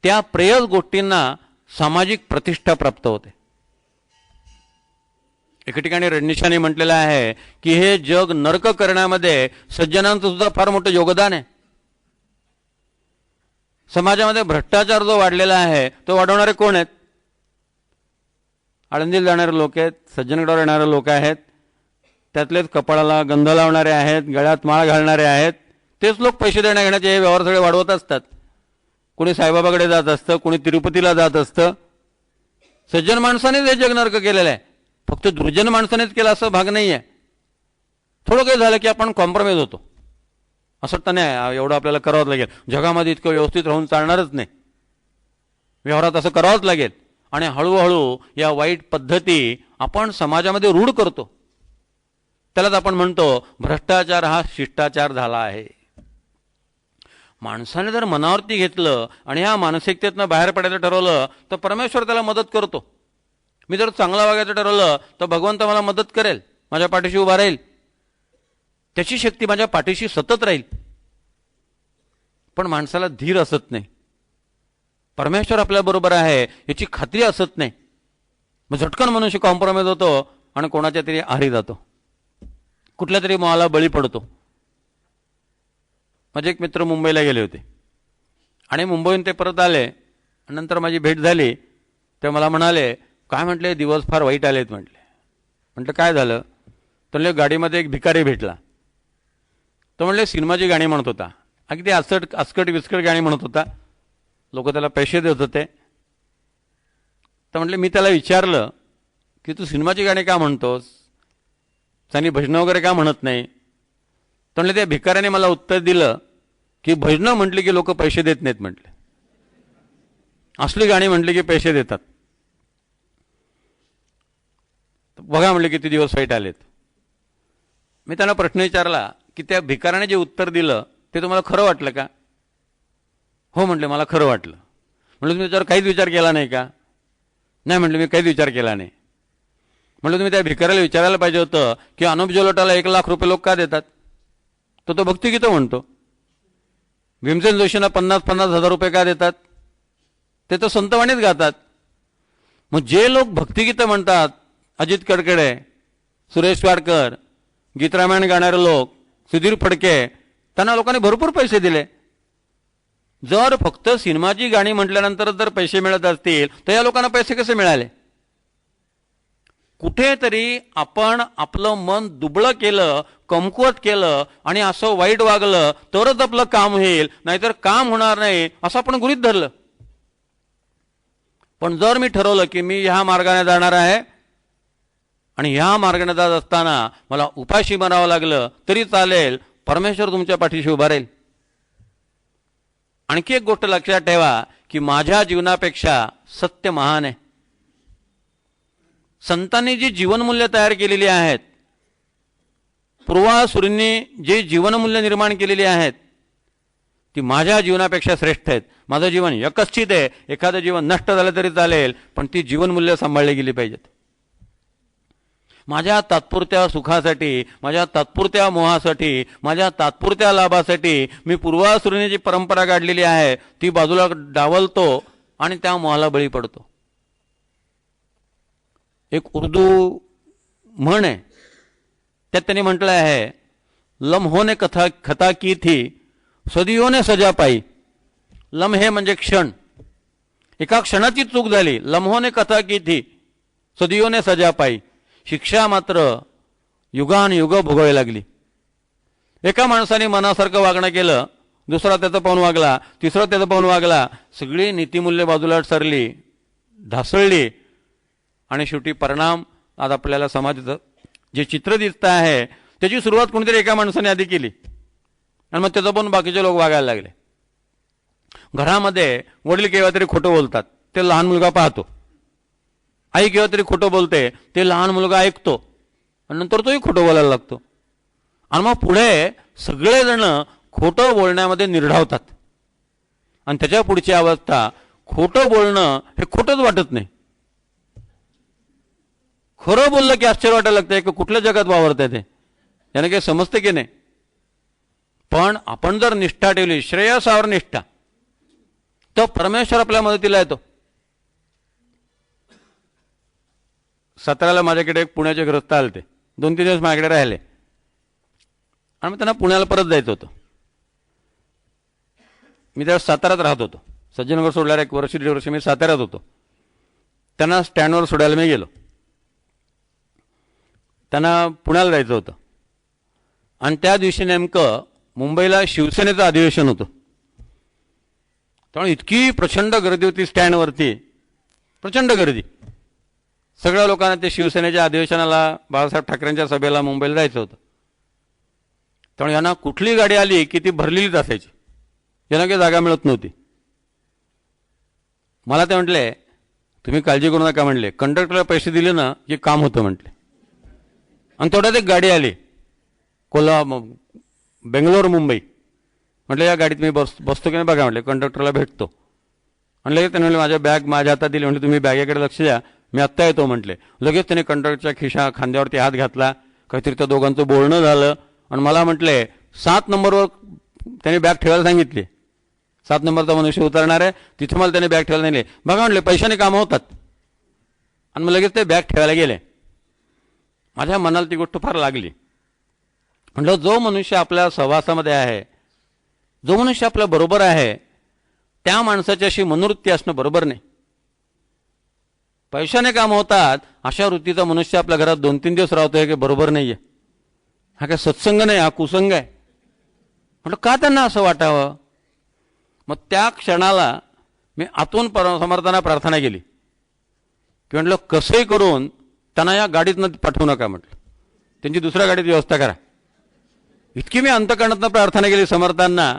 त्या प्रेयस गोष्टींना सामाजिक प्रतिष्ठा प्राप्त होते. एका ठिकाणी रणनिशाने म्हटलेलं आहे की हे जग नरक करण्यामध्ये सज्जनांचं सुद्धा फार मोठं योगदान आहे. समाजामध्ये भ्रष्टाचार जो वाढलेला आहे तो वाढवणारे कोण आहेत? आळंदीला जाणारे लोक आहेत, सज्जनगडावर येणारे लोक आहेत, त्यातलेच कपाळाला गंध लावणारे आहेत, गळ्यात माळ घालणारे आहेत, तेच लोक पैसे देण्या घेण्याचे हे व्यवहार सगळे वाढवत असतात. कोणी साईबाबाकडे जात असतं, कोणी तिरुपतीला जात असतं. सज्जन माणसानेच हे जग नरक केलेलं आहे, फक्त दुर्जन माणसानेच केलं असं भाग नाही आहे. थोडं काही झालं की आपण कॉम्प्रोमाइज होतो, असं तर नाही एवढं आपल्याला करावंच लागेल, जगामध्ये इतकं व्यवस्थित राहून चालणारच नाही, व्यवहारात असं करावंच लागेल. आणि हळूहळू या वाईट पद्धती आपण समाजामध्ये रूढ करतो. त्यालाच आपण म्हणतो भ्रष्टाचार हा शिष्टाचार झाला आहे. माणसाने जर मनावरती घेतलं आणि ह्या मानसिकतेतनं बाहेर पडायचं ठरवलं तर परमेश्वर त्याला मदत करतो. मी जर चांगलं वागायचं ठरवलं तर भगवंत मला मदत करेल, माझ्या पाठीशी उभा राहील, त्याची शक्ती माझ्या पाठीशी सतत राहील. पण माणसाला धीर असत नाही, परमेश्वर आपल्या बरोबर आहे याची खात्री असत नाही. मग झटकन मनुष्य कॉम्प्रोमाइज होतो आणि कोणाच्या तरी आहारी जातो, कुठल्या तरी मोहाला बळी पडतो. माझे एक मित्र मुंबईला गेले होते आणि मुंबईहून ते परत आले. नंतर माझी भेट झाली. ते मला म्हणाले, काय म्हटले, दिवस फार वाईट आलेत म्हटले. म्हटलं काय झालं? तर म्हणले, गाडीमध्ये एक भिकारी भेटला. तो म्हणले सिनेमाची गाणी म्हणत होता, अगदी आसकट विस्कट गाणी म्हणत होता. लोक त्याला पैसे देत होते. तर म्हटले, मी त्याला विचारलं की तू सिनेमाची गाणी का म्हणतोस, चांगली भजनं वगैरे का म्हणत नाही? तर म्हणले, त्या भिकाऱ्याने मला उत्तर दिलं की भजनं म्हटली की लोक पैसे देत नाहीत म्हटले, असली गाणी म्हटली की पैसे देतात. बघा म्हटले किती दिवस वाईट आलेत. मी त्यांना प्रश्न विचारला की त्या भिकाऱ्याने जे उत्तर दिलं ते तुम्हाला खरं वाटलं का? हो म्हटले, मला खरं वाटलं. म्हटलं, तुम्ही त्याच्यावर काहीच विचार केला नाही का? नाही म्हटलं, मी काहीच विचार केला नाही. म्हटलं, तुम्ही त्या भिकाऱ्याला विचारायला पाहिजे होतं की अनुप जलोटाला 1,00,000 रुपये लोक का देतात? तो भक्तिगीतं म्हणतो. भीमसेन जोशींना 50,000 रुपये का देतात? ते तर संतवाणीच गातात. मग जे लोक भक्तिगीतं म्हणतात, अजित कडकडे, सुरेश वाडकर, गीतरामायण गाणारे लोक, सुधीर फडके, त्यांना लोकांनी भरपूर पैसे दिले. जर फक्त सिनेमाची गाणी म्हटल्यानंतर जर पैसे मिळत असतील तर या लोकांना पैसे कसे मिळाले? कुठेतरी आपण आपलं मन दुबळं केलं, कमकुवत केलं आणि असं वाईट वागलं तरच आपलं काम होईल, नाहीतर काम होणार नाही असं आपण गृहीत धरलं. पण जर मी ठरवलं की मी ह्या मार्गाने जाणार आहे आणि ह्या मार्गाने जात असताना मला उपाशी मरावं लागलं तरी चालेल, परमेश्वर तुमच्या पाठीशी उभा राहील. आणखी एक गोष्ट लक्षात ठेवा की माझ्या जीवनापेक्षा सत्य महान आहे. संतांनी जी जीवनमूल्य तयार केलेली आहेत, पूर्वासुरींनी जी जीवनमूल्य निर्माण केलेली आहेत, ती माझ्या जीवनापेक्षा श्रेष्ठ आहेत. माझं जीवन एकच्छित आहे, एखादं जीवन नष्ट झालं तरी चालेल, पण ती जीवनमूल्य सांभाळली गेली पाहिजेत. माझ्या तात्पुरत्या सुखासाठी, माझ्या तात्पुरत्या मोहासाठी, माझ्या तात्पुरत्या लाभासाठी मी पूर्वासुरीने जी परंपरा काढलेली आहे ती बाजूला डावलतो आणि त्या मोहाला बळी पडतो. एक उर्दू म्हण आहे, त्यात त्यांनी म्हटलं आहे, लम्हों ने खता की थी, सदियों ने सजा पाई. लम्हे म्हणजे क्षण, एका क्षणाची चूक झाली. लम्हों ने कथा की थी, सदियों ने सजा पाई. शिक्षा मात्र युगान युग भोगावी लागली. एका माणसाने मनासारखं वागणं केलं, दुसरा त्याचं पाहून वागला, तिसरा त्याचं पाहून वागला, सगळी नीतिमूल्य बाजूला सरली, ढासळली आणि शेवटी परिणाम आज आपल्याला समाजाचं जे चित्र दिसतं आहे त्याची सुरुवात कोणीतरी एका माणसाने आधी केली आणि मग त्याचं पाहून बाकीचे लोक वागायला लागले. घरामध्ये वडील केव्हा तरी खोटं बोलतात, ते लहान मुलगा पाहतो. आई केव्हा तरी खोटं बोलते, ते लहान मुलगा ऐकतो आणि नंतर तोही खोटं बोलायला लागतो. आणि मग पुढे सगळेजण खोटं बोलण्यामध्ये निर्ढावतात आणि त्याच्या पुढची अवस्था, खोटं बोलणं हे खोटंच वाटत नाही. खरं बोललं की आश्चर्य वाटायला लागतंय की कुठल्या जगात वावरतंय ते, याने काही समजते की नाही. पण आपण जर निष्ठा ठेवली, श्रेयसावर निष्ठा, तर परमेश्वर आपल्या मदतीला येतो. सतराला माझ्याकडे एक पुण्याचे ग्रस्त आले, ते 2-3 दिवस माझ्याकडे राहिले आणि मग त्यांना पुण्याला परत जायचं होतं. मी त्यावेळेस साताऱ्यात राहत होतो. सज्जनगर सोडल्यावर 1 वर्ष 1.5 वर्ष मी साताऱ्यात होतो. त्यांना स्टँडवर सोडायला मी गेलो. त्यांना पुण्याला जायचं होतं आणि त्या दिवशी नेमकं मुंबईला शिवसेनेचं अधिवेशन होतं. त्यामुळे इतकी प्रचंड गर्दी होती स्टँडवरती, प्रचंड गर्दी. सगळ्या लोकांना ते शिवसेनेच्या अधिवेशनाला, बाळासाहेब ठाकरेंच्या सभेला मुंबईला जायचं होतं. त्यामुळे यांना कुठली गाडी आली की ती भरलेलीच असायची, यांना काही जागा मिळत नव्हती. मला ते म्हटले, तुम्ही काळजी करू नका म्हटले, कंडक्टरला पैसे दिले ना की काम होतं म्हटले. आणि तेवढ्यात एक गाडी आली, बेंगलोर मुंबई. म्हटलं या गाडीत मी बसतो की नाही बघा म्हटले, कंडक्टरला भेटतो. आणि लगेच त्याने माझ्या बॅग माझ्या हातात दिली. म्हणजे तुम्ही बॅगेकडे लक्ष द्या, मी आत्ता येतो म्हटले. लगेच त्याने कंडक्टरच्या खांद्यावरती हात घातला, काहीतरी त्या दोघांचं बोलणं झालं आणि मला म्हटले 7 नंबरवर त्याने बॅग ठेवायला सांगितली. 7 नंबरचा मनुष्य उतरणार आहे, तिथे मला त्याने बॅग ठेवायला नाही. बघा म्हटले, पैशाने कामं होतात. आणि मग लगेच ते बॅग ठेवायला गेले. माझ्या मनाला ती गोष्ट फार लागली. म्हटलं जो मनुष्य आपल्या सहवासामध्ये आहे, जो मनुष्य आपल्या बरोबर आहे, त्या माणसाची अशी मनोवृत्ती असणं बरोबर नाही. पैशाने काम होतात अशा वृत्तीचा मनुष्य आपल्या घरात 2-3 दिवस राहतोय की बरोबर नाहीये. हा काय सत्संग नाही, हा कुसंग आहे. म्हटलं का त्यांना असं वाटावं. मग त्या क्षणाला मी आतून समर्थांना प्रार्थना केली की म्हटलं कसंही करून त्यांना या गाडीतनं पाठवू नका. म्हटलं त्यांची दुसऱ्या गाडीत व्यवस्था करा. इतकी मी अंतःकरणातनं प्रार्थना केली समर्थांना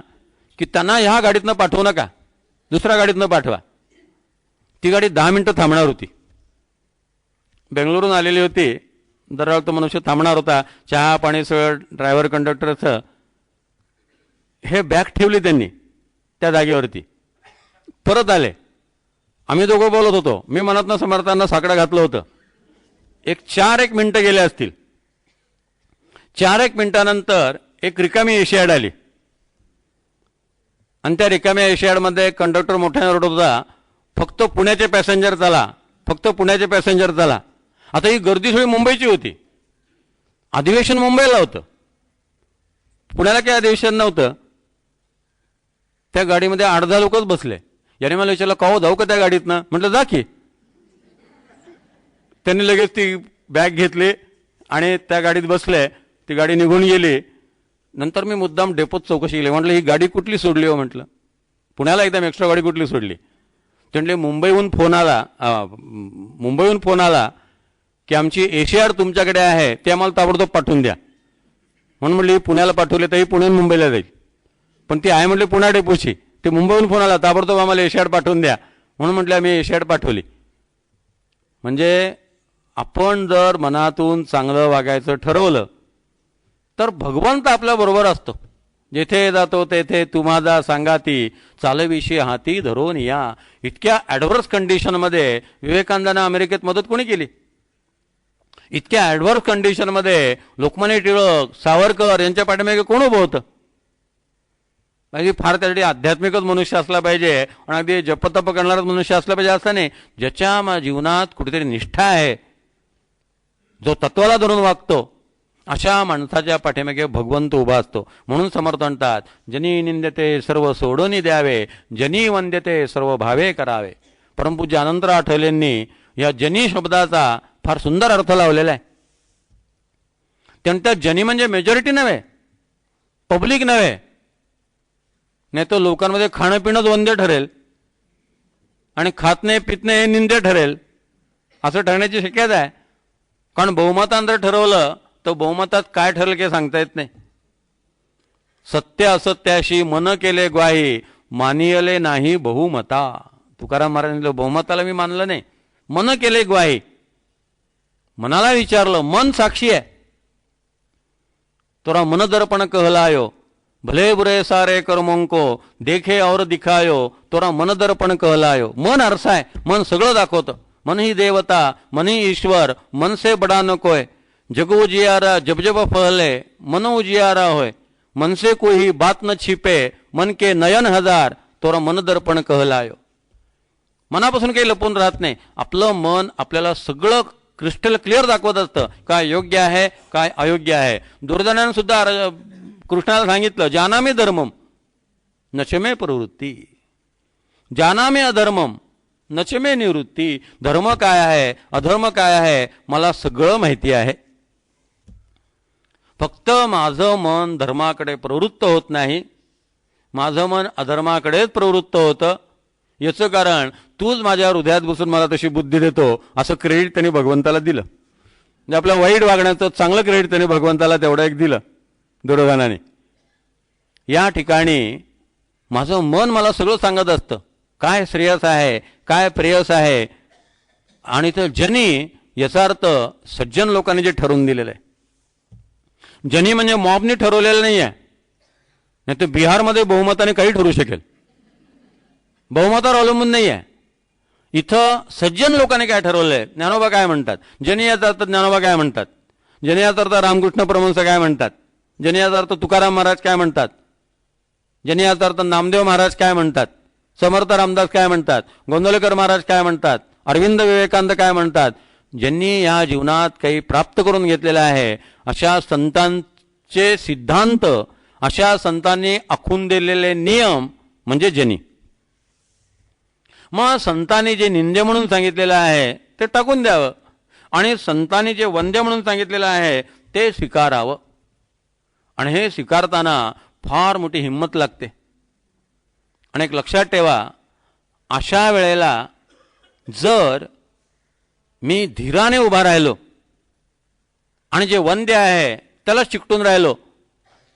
की त्यांना ह्या गाडीतनं पाठवू नका, दुसऱ्या गाडीतनं पाठवा. ती गाडी 10 मिनिटं थांबणार होती. बेंगळुरून आलेली होती. दरवेळा तो मनुष्य थांबणार होता, चहा पाणी सगळं ड्रायव्हर कंडक्टरचं. हे बॅग ठेवली त्यांनी त्या जागेवरती, परत आले. आम्ही दोघं बोलत होतो. मी मनातनं समर्थांना साकडं घातलं होतं. 4-1 मिनिटं गेले असतील. 4-1 मिनिटानंतर एक रिकामी एशियाड आली आणि त्या रिकाम्या एशियाडमध्ये कंडक्टर मोठ्याने ओरडत होता, फक्त पुण्याचे पॅसेंजर चला, फक्त पुण्याचे पॅसेंजर चला. आता ही गर्दी सगळी मुंबईची होती. अधिवेशन मुंबईला होतं, पुण्याला काही अधिवेशन नव्हतं. त्या गाडीमध्ये 8-10 लोकच बसले. याने मला विचारलं का हो जाऊ का त्या गाडीतनं. म्हटलं जा की. त्यांनी लगेच ती बॅग घेतली आणि त्या गाडीत बसले. ती गाडी निघून गेली. नंतर मी मुद्दाम डेपोत चौकशी केली. म्हटलं ही गाडी कुठली सोडली हो. म्हटलं पुण्याला एकदम एक्स्ट्रा गाडी कुठली सोडली. ते म्हटले मुंबईहून फोन आला की आमची एशियाड तुमच्याकडे आहे, ते आम्हाला ताबडतोब पाठवून द्या. म्हणून म्हटली पुण्याला पाठवले तरी पुण्याहून मुंबईला जाईल, पण ती आहे म्हटले पुणा डेपोची. ते मुंबईहून फोन आला ताबडतोब आम्हाला एशियाड पाठवून द्या. म्हणून म्हटलं आम्ही एशियाड पाठवली. म्हणजे आपण जर मनातून चांगलं वागायचं ठरवलं तर भगवंत आपल्या बरोबर असतो. जेथे जातो तेथे तुम्हाला सांगाती, चालविषयी हाती धरून या. इतक्या ॲडव्हर्स कंडिशनमध्ये विवेकानंदांना अमेरिकेत मदत कोणी केली. इतक्या ॲडव्हर्स कंडिशनमध्ये लोकमान्य टिळक, सावरकर यांच्या पाठीमागे कोण उभं होतं. म्हणजे फार त्यासाठी आध्यात्मिकच मनुष्य असला पाहिजे आणि अगदी जपतप करणारच मनुष्य असला पाहिजे असं नाही. ज्याच्या जीवनात कुठेतरी निष्ठा आहे, जो तत्वाला धरून वागतो, अशा माणसाच्या पाठीमागे भगवंत उभा असतो. म्हणून समर्थ म्हणतात, जनी निंदते सर्व सोडून द्यावे, जनी वंद्यते सर्व भावे करावे. परमपूज्य अनंतराव आठवलेंनी या जनी शब्दाचा फार सुंदर अर्थ लावलेला आहे. त्यांच्या जनी म्हणजे मेजॉरिटी नव्हे, पब्लिक नव्हे. नाही तर लोकांमध्ये खाणं पिणंच वंद्य ठरेल आणि खात नाही पित नाही हे निंद्य ठरेल, असं ठरण्याची शक्यता आहे. कारण बहुमतानं जर ठरवलं तर बहुमतात काय ठरेल काही सांगता येत नाही. सत्य असत्याशी मन केले ग्वाही, मानियले नाही बहुमता. तुकाराम महाराजांनी बहुमताला मी मानलं नाही, मन केले ग्वाही. मनाला विचारलं, मन साक्षी आहे. तोरा मन दर्पण कहलायो, भले बुरे सारे कर्मों को देखे और दिखायो, तोरा मन दर्पण कहलायो. मन आरसा आहे, मन सगळं दाखवतं. मन ही देवता, मन ही ईश्वर, मन से बडा न कोय. जग उजियारा जब जब फहले, मन उजियारा होय. मन से कोई बात न छिपे, मन के नयन हजार, तोरा मन दर्पण कहलायो. मनापासून काही लपून राहत नाही. आपलं मन आपल्याला सगळं क्रिस्टल क्लिअर दाखवत असतं, काय योग्य आहे काय अयोग्य आहे. दुर्योधनाने सुद्धा कृष्णाला सांगितलं, जानामी धर्मम नचमे प्रवृत्ती, जानामी अधर्मम नचमे निवृत्ती. धर्म काय आहे अधर्म काय आहे मला सगळं माहिती आहे. फक्त माझं मन धर्माकडे प्रवृत्त होत नाही, माझं मन अधर्माकडेच प्रवृत्त होतं. याचं कारण तूच माझ्या हृदयात बसून मला तशी बुद्धी देतो, असं क्रेडिट त्यांनी भगवंताला दिलं. म्हणजे आपल्या वाईट वागण्याचं चांगलं क्रेडिट त्यांनी भगवंताला तेवढं एक दिलं दुर्योधनाने. या ठिकाणी माझं मन मला सगळं सांगत असतं, काय श्रेयस आहे काय प्रेयस आहे. आणि तर जनी याचा अर्थ सज्जन लोकांनी जे ठरवून दिलेलं आहे. जनी म्हणजे मॉबनी ठरवलेलं नाही आहे. नाही तर बिहारमध्ये बहुमताने काही ठरू शकेल, बहुमतावर अवलंबून नाही आहे. इथं सज्जन लोकांनी काय ठरवलंय. ज्ञानोबा काय म्हणतात, जनी याचा अर्थ ज्ञानोबा काय म्हणतात, जनी याचा अर्थ रामकृष्ण परमहंस काय म्हणतात, जनी याचा अर्थ तुकाराम महाराज काय म्हणतात, जनी याचा अर्थ नामदेव महाराज काय म्हणतात, समर्थ रामदास काय म्हणतात, गोंदवलेकर महाराज काय म्हणतात, अरविंद विवेकानंद काय म्हणतात, ज्यांनी या जीवनात काही प्राप्त करून घेतलेलं आहे अशा संतांचे सिद्धांत, अशा संतांनी आखून दिलेले नियम म्हणजे जनी. मग संतांनी जे निंद्य म्हणून सांगितलेलं आहे ते टाकून द्यावं आणि संतांनी जे वंद्य म्हणून सांगितलेलं आहे ते स्वीकारावं. आणि हे स्वीकारताना फार मोठी हिंमत लागते. आणि एक लक्षात ठेवा, अशा वेळेला जर मी धीराने उभा राहिलो आणि जे वंद्य आहे त्याला चिकटून राहिलो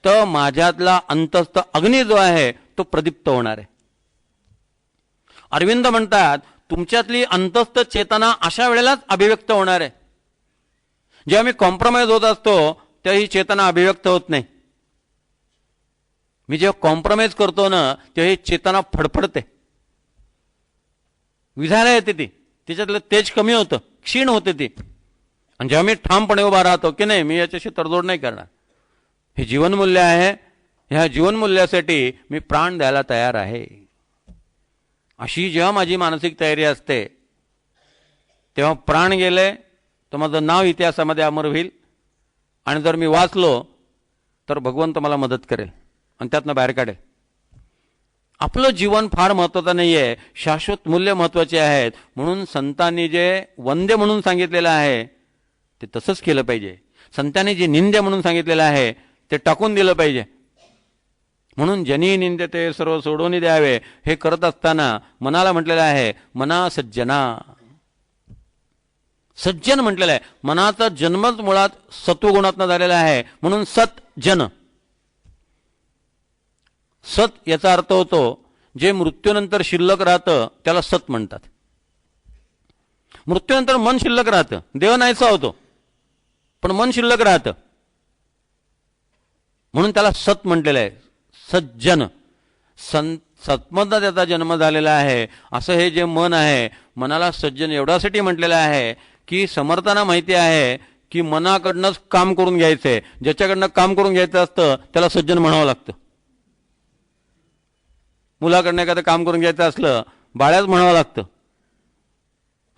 तर माझ्यातला अंतस्थ अग्नी जो आहे तो प्रदीप्त होणार आहे. अरविंद म्हणतात, तुमच्यातली अंतस्थ चेतना अशा वेळेलाच अभिव्यक्त होणार आहे. जेव्हा मी कॉम्प्रोमाइज होत असतो तेव्हा ही चेतना अभिव्यक्त होत नाही. मी जेव्हा कॉम्प्रोमाइज करतो ना तेव्हा ही चेतना फडफडते, विझायला येते, ती तिच्यातलं तेज कमी होतं, क्षीण होते ती. आणि जेव्हा मी ठामपणे उभा राहतो की नाही मी याच्याशी तडजोड नाही करणार, हे जीवनमूल्य आहे, ह्या जीवनमूल्यासाठी मी प्राण द्यायला तयार आहे, अशी जेव्हा माझी मानसिक तयारी असते तेव्हा प्राण गेले तर माझं नाव इतिहासामध्ये अमर होईल. आणि जर मी वाचलो तर भगवंत मला मदत करेल आणि त्यातनं बाहेर काढेल. आपलं जीवन फार महत्त्वाचं नाही आहे, शाश्वत मूल्य महत्त्वाचे आहेत. म्हणून संतांनी जे वंद्य म्हणून सांगितलेलं आहे ते तसंच केलं पाहिजे. संतांनी जे निंद्य म्हणून सांगितलेलं आहे ते टाकून दिलं पाहिजे. म्हणून जनी निंद्य ते सर्व सोडून द्यावे हे करत असताना मनाला म्हटलेलं आहे, मना सज्जना. सज्जन म्हटलेलं आहे. मनाचा जन्मच मुळात सत्वगुणातनं झालेला आहे, म्हणून सत्जन. सत याचा अर्थ होतो जे मृत्यूनंतर शिल्लक राहतं त्याला सत म्हणतात. मृत्यूनंतर मन शिल्लक राहतं, देह नाहीसा होतो पण मन शिल्लक राहतं, म्हणून त्याला सत म्हटलेलं आहे. सज्जन, सत्मधनं त्याचा जन्म झालेला आहे. असं हे जे मन आहे, मनाला सज्जन एवढ्यासाठी म्हटलेलं आहे की समर्थांना माहिती आहे की मनाकडनंच काम करून घ्यायचंय. ज्याच्याकडनं काम करून घ्यायचं असतं त्याला सज्जन म्हणावं लागतं. मुलाकडनं एखादं काम करून घ्यायचं असलं बाळ्याच म्हणावं लागतं.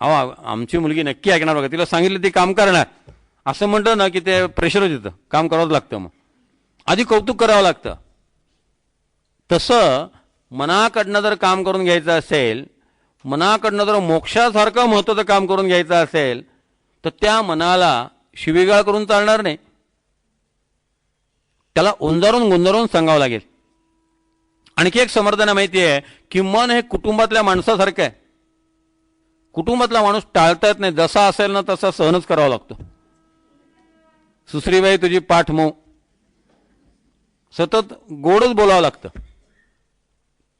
अहो आमची मुलगी नक्की ऐकणार बघा, तिला सांगितलं ती काम करणार असं म्हणतं ना की ते प्रेशरच येतं, काम करावंच लागतं. मग आधी कौतुक करावं लागतं. तसं मनाकडनं जर काम करून घ्यायचं असेल, मनाकडनं जर मोक्षासारखं महत्त्वाचं काम करून घ्यायचं असेल तर त्या मनाला शिवीगाळ करून चालणार नाही, त्याला ओंजारून गोंजारून सांगावं लागेल. आणखी एक समर्थांना माहिती आहे की मन हे कुटुंबातल्या माणसासारखं आहे. कुटुंबातला माणूस टाळता येत नाही, जसा असेल ना तसा सहनच करावा लागतो. सुसरीबाई तुझी पाठ मऊ, सतत गोडच बोलावं लागतं.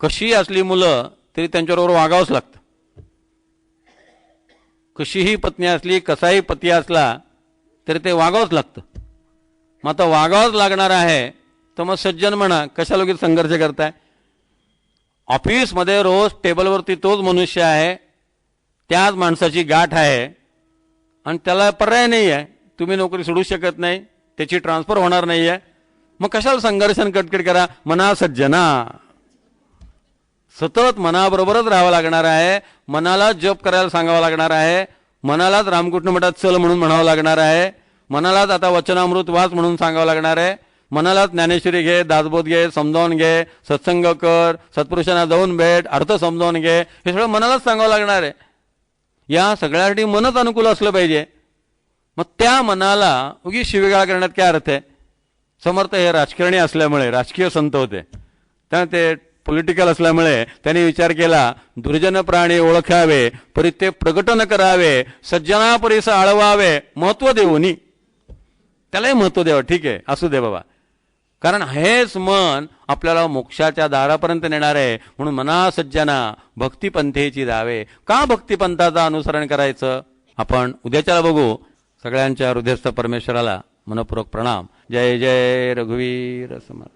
कशी असली मुलं तरी त्यांच्याबरोबर वागावंच लागतं. कशीही पत्नी असली, कसाही पती असला तरी ते वागावंच लागतं. मग आता वागावंच लागणार आहे तर मग सज्जन म्हणा, कशाला उगीच संघर्ष करताय. ऑफिसमध्ये रोज टेबलवरती तोच मनुष्य आहे, त्याच माणसाची गाठ आहे आणि त्याला पर्याय नाही आहे. तुम्ही नोकरी सोडू शकत नाही, त्याची ट्रान्सफर होणार नाही आहे. मग कशाला संघर्षण कटकट करा. मना सज्जना, सतत मनाबरोबरच राहावं लागणार आहे. मनाला जप करायला सांगावं लागणार आहे. मनालाच रामकृष्ण मठात चल म्हणून म्हणावं लागणार आहे. मनालाच आता वचनामृत वाच म्हणून सांगावं लागणार आहे. मनालाच ज्ञानेश्वरी घे, दासबोध घे, समजावून घे, सत्संग कर, सत्पुरुषांना जाऊन भेट, अर्थ समजावून घे, हे सगळं मनालाच सांगावं लागणार आहे. या सगळ्यासाठी मनच अनुकूल असलं पाहिजे. मग त्या मनाला उगीच शिवीगाळ करण्यात काय अर्थ आहे. समर्थ हे राजकारणी असल्यामुळे, राजकीय संत होते, त्यामुळे ते पॉलिटिकल असल्यामुळे त्यांनी विचार केला, दुर्जन प्राणी ओळखावे परी ते प्रकटन करावे, सज्जना परीस आळवावे महत्व देऊनी. त्यालाही महत्व द्यावं. ठीक आहे, असू दे बाबा, कारण हेच मन आपल्याला मोक्षाच्या दारापर्यंत नेणार आहे. म्हणून मना सज्जना भक्तिपंथेची जावे. का भक्तिपंथाचं अनुसरण करायचं आपण उद्याच्याला बघू. सगळ्यांच्या हृदयस्थ परमेश्वराला मनपूर्वक प्रणाम. जय जय रघुवीर समर्थ.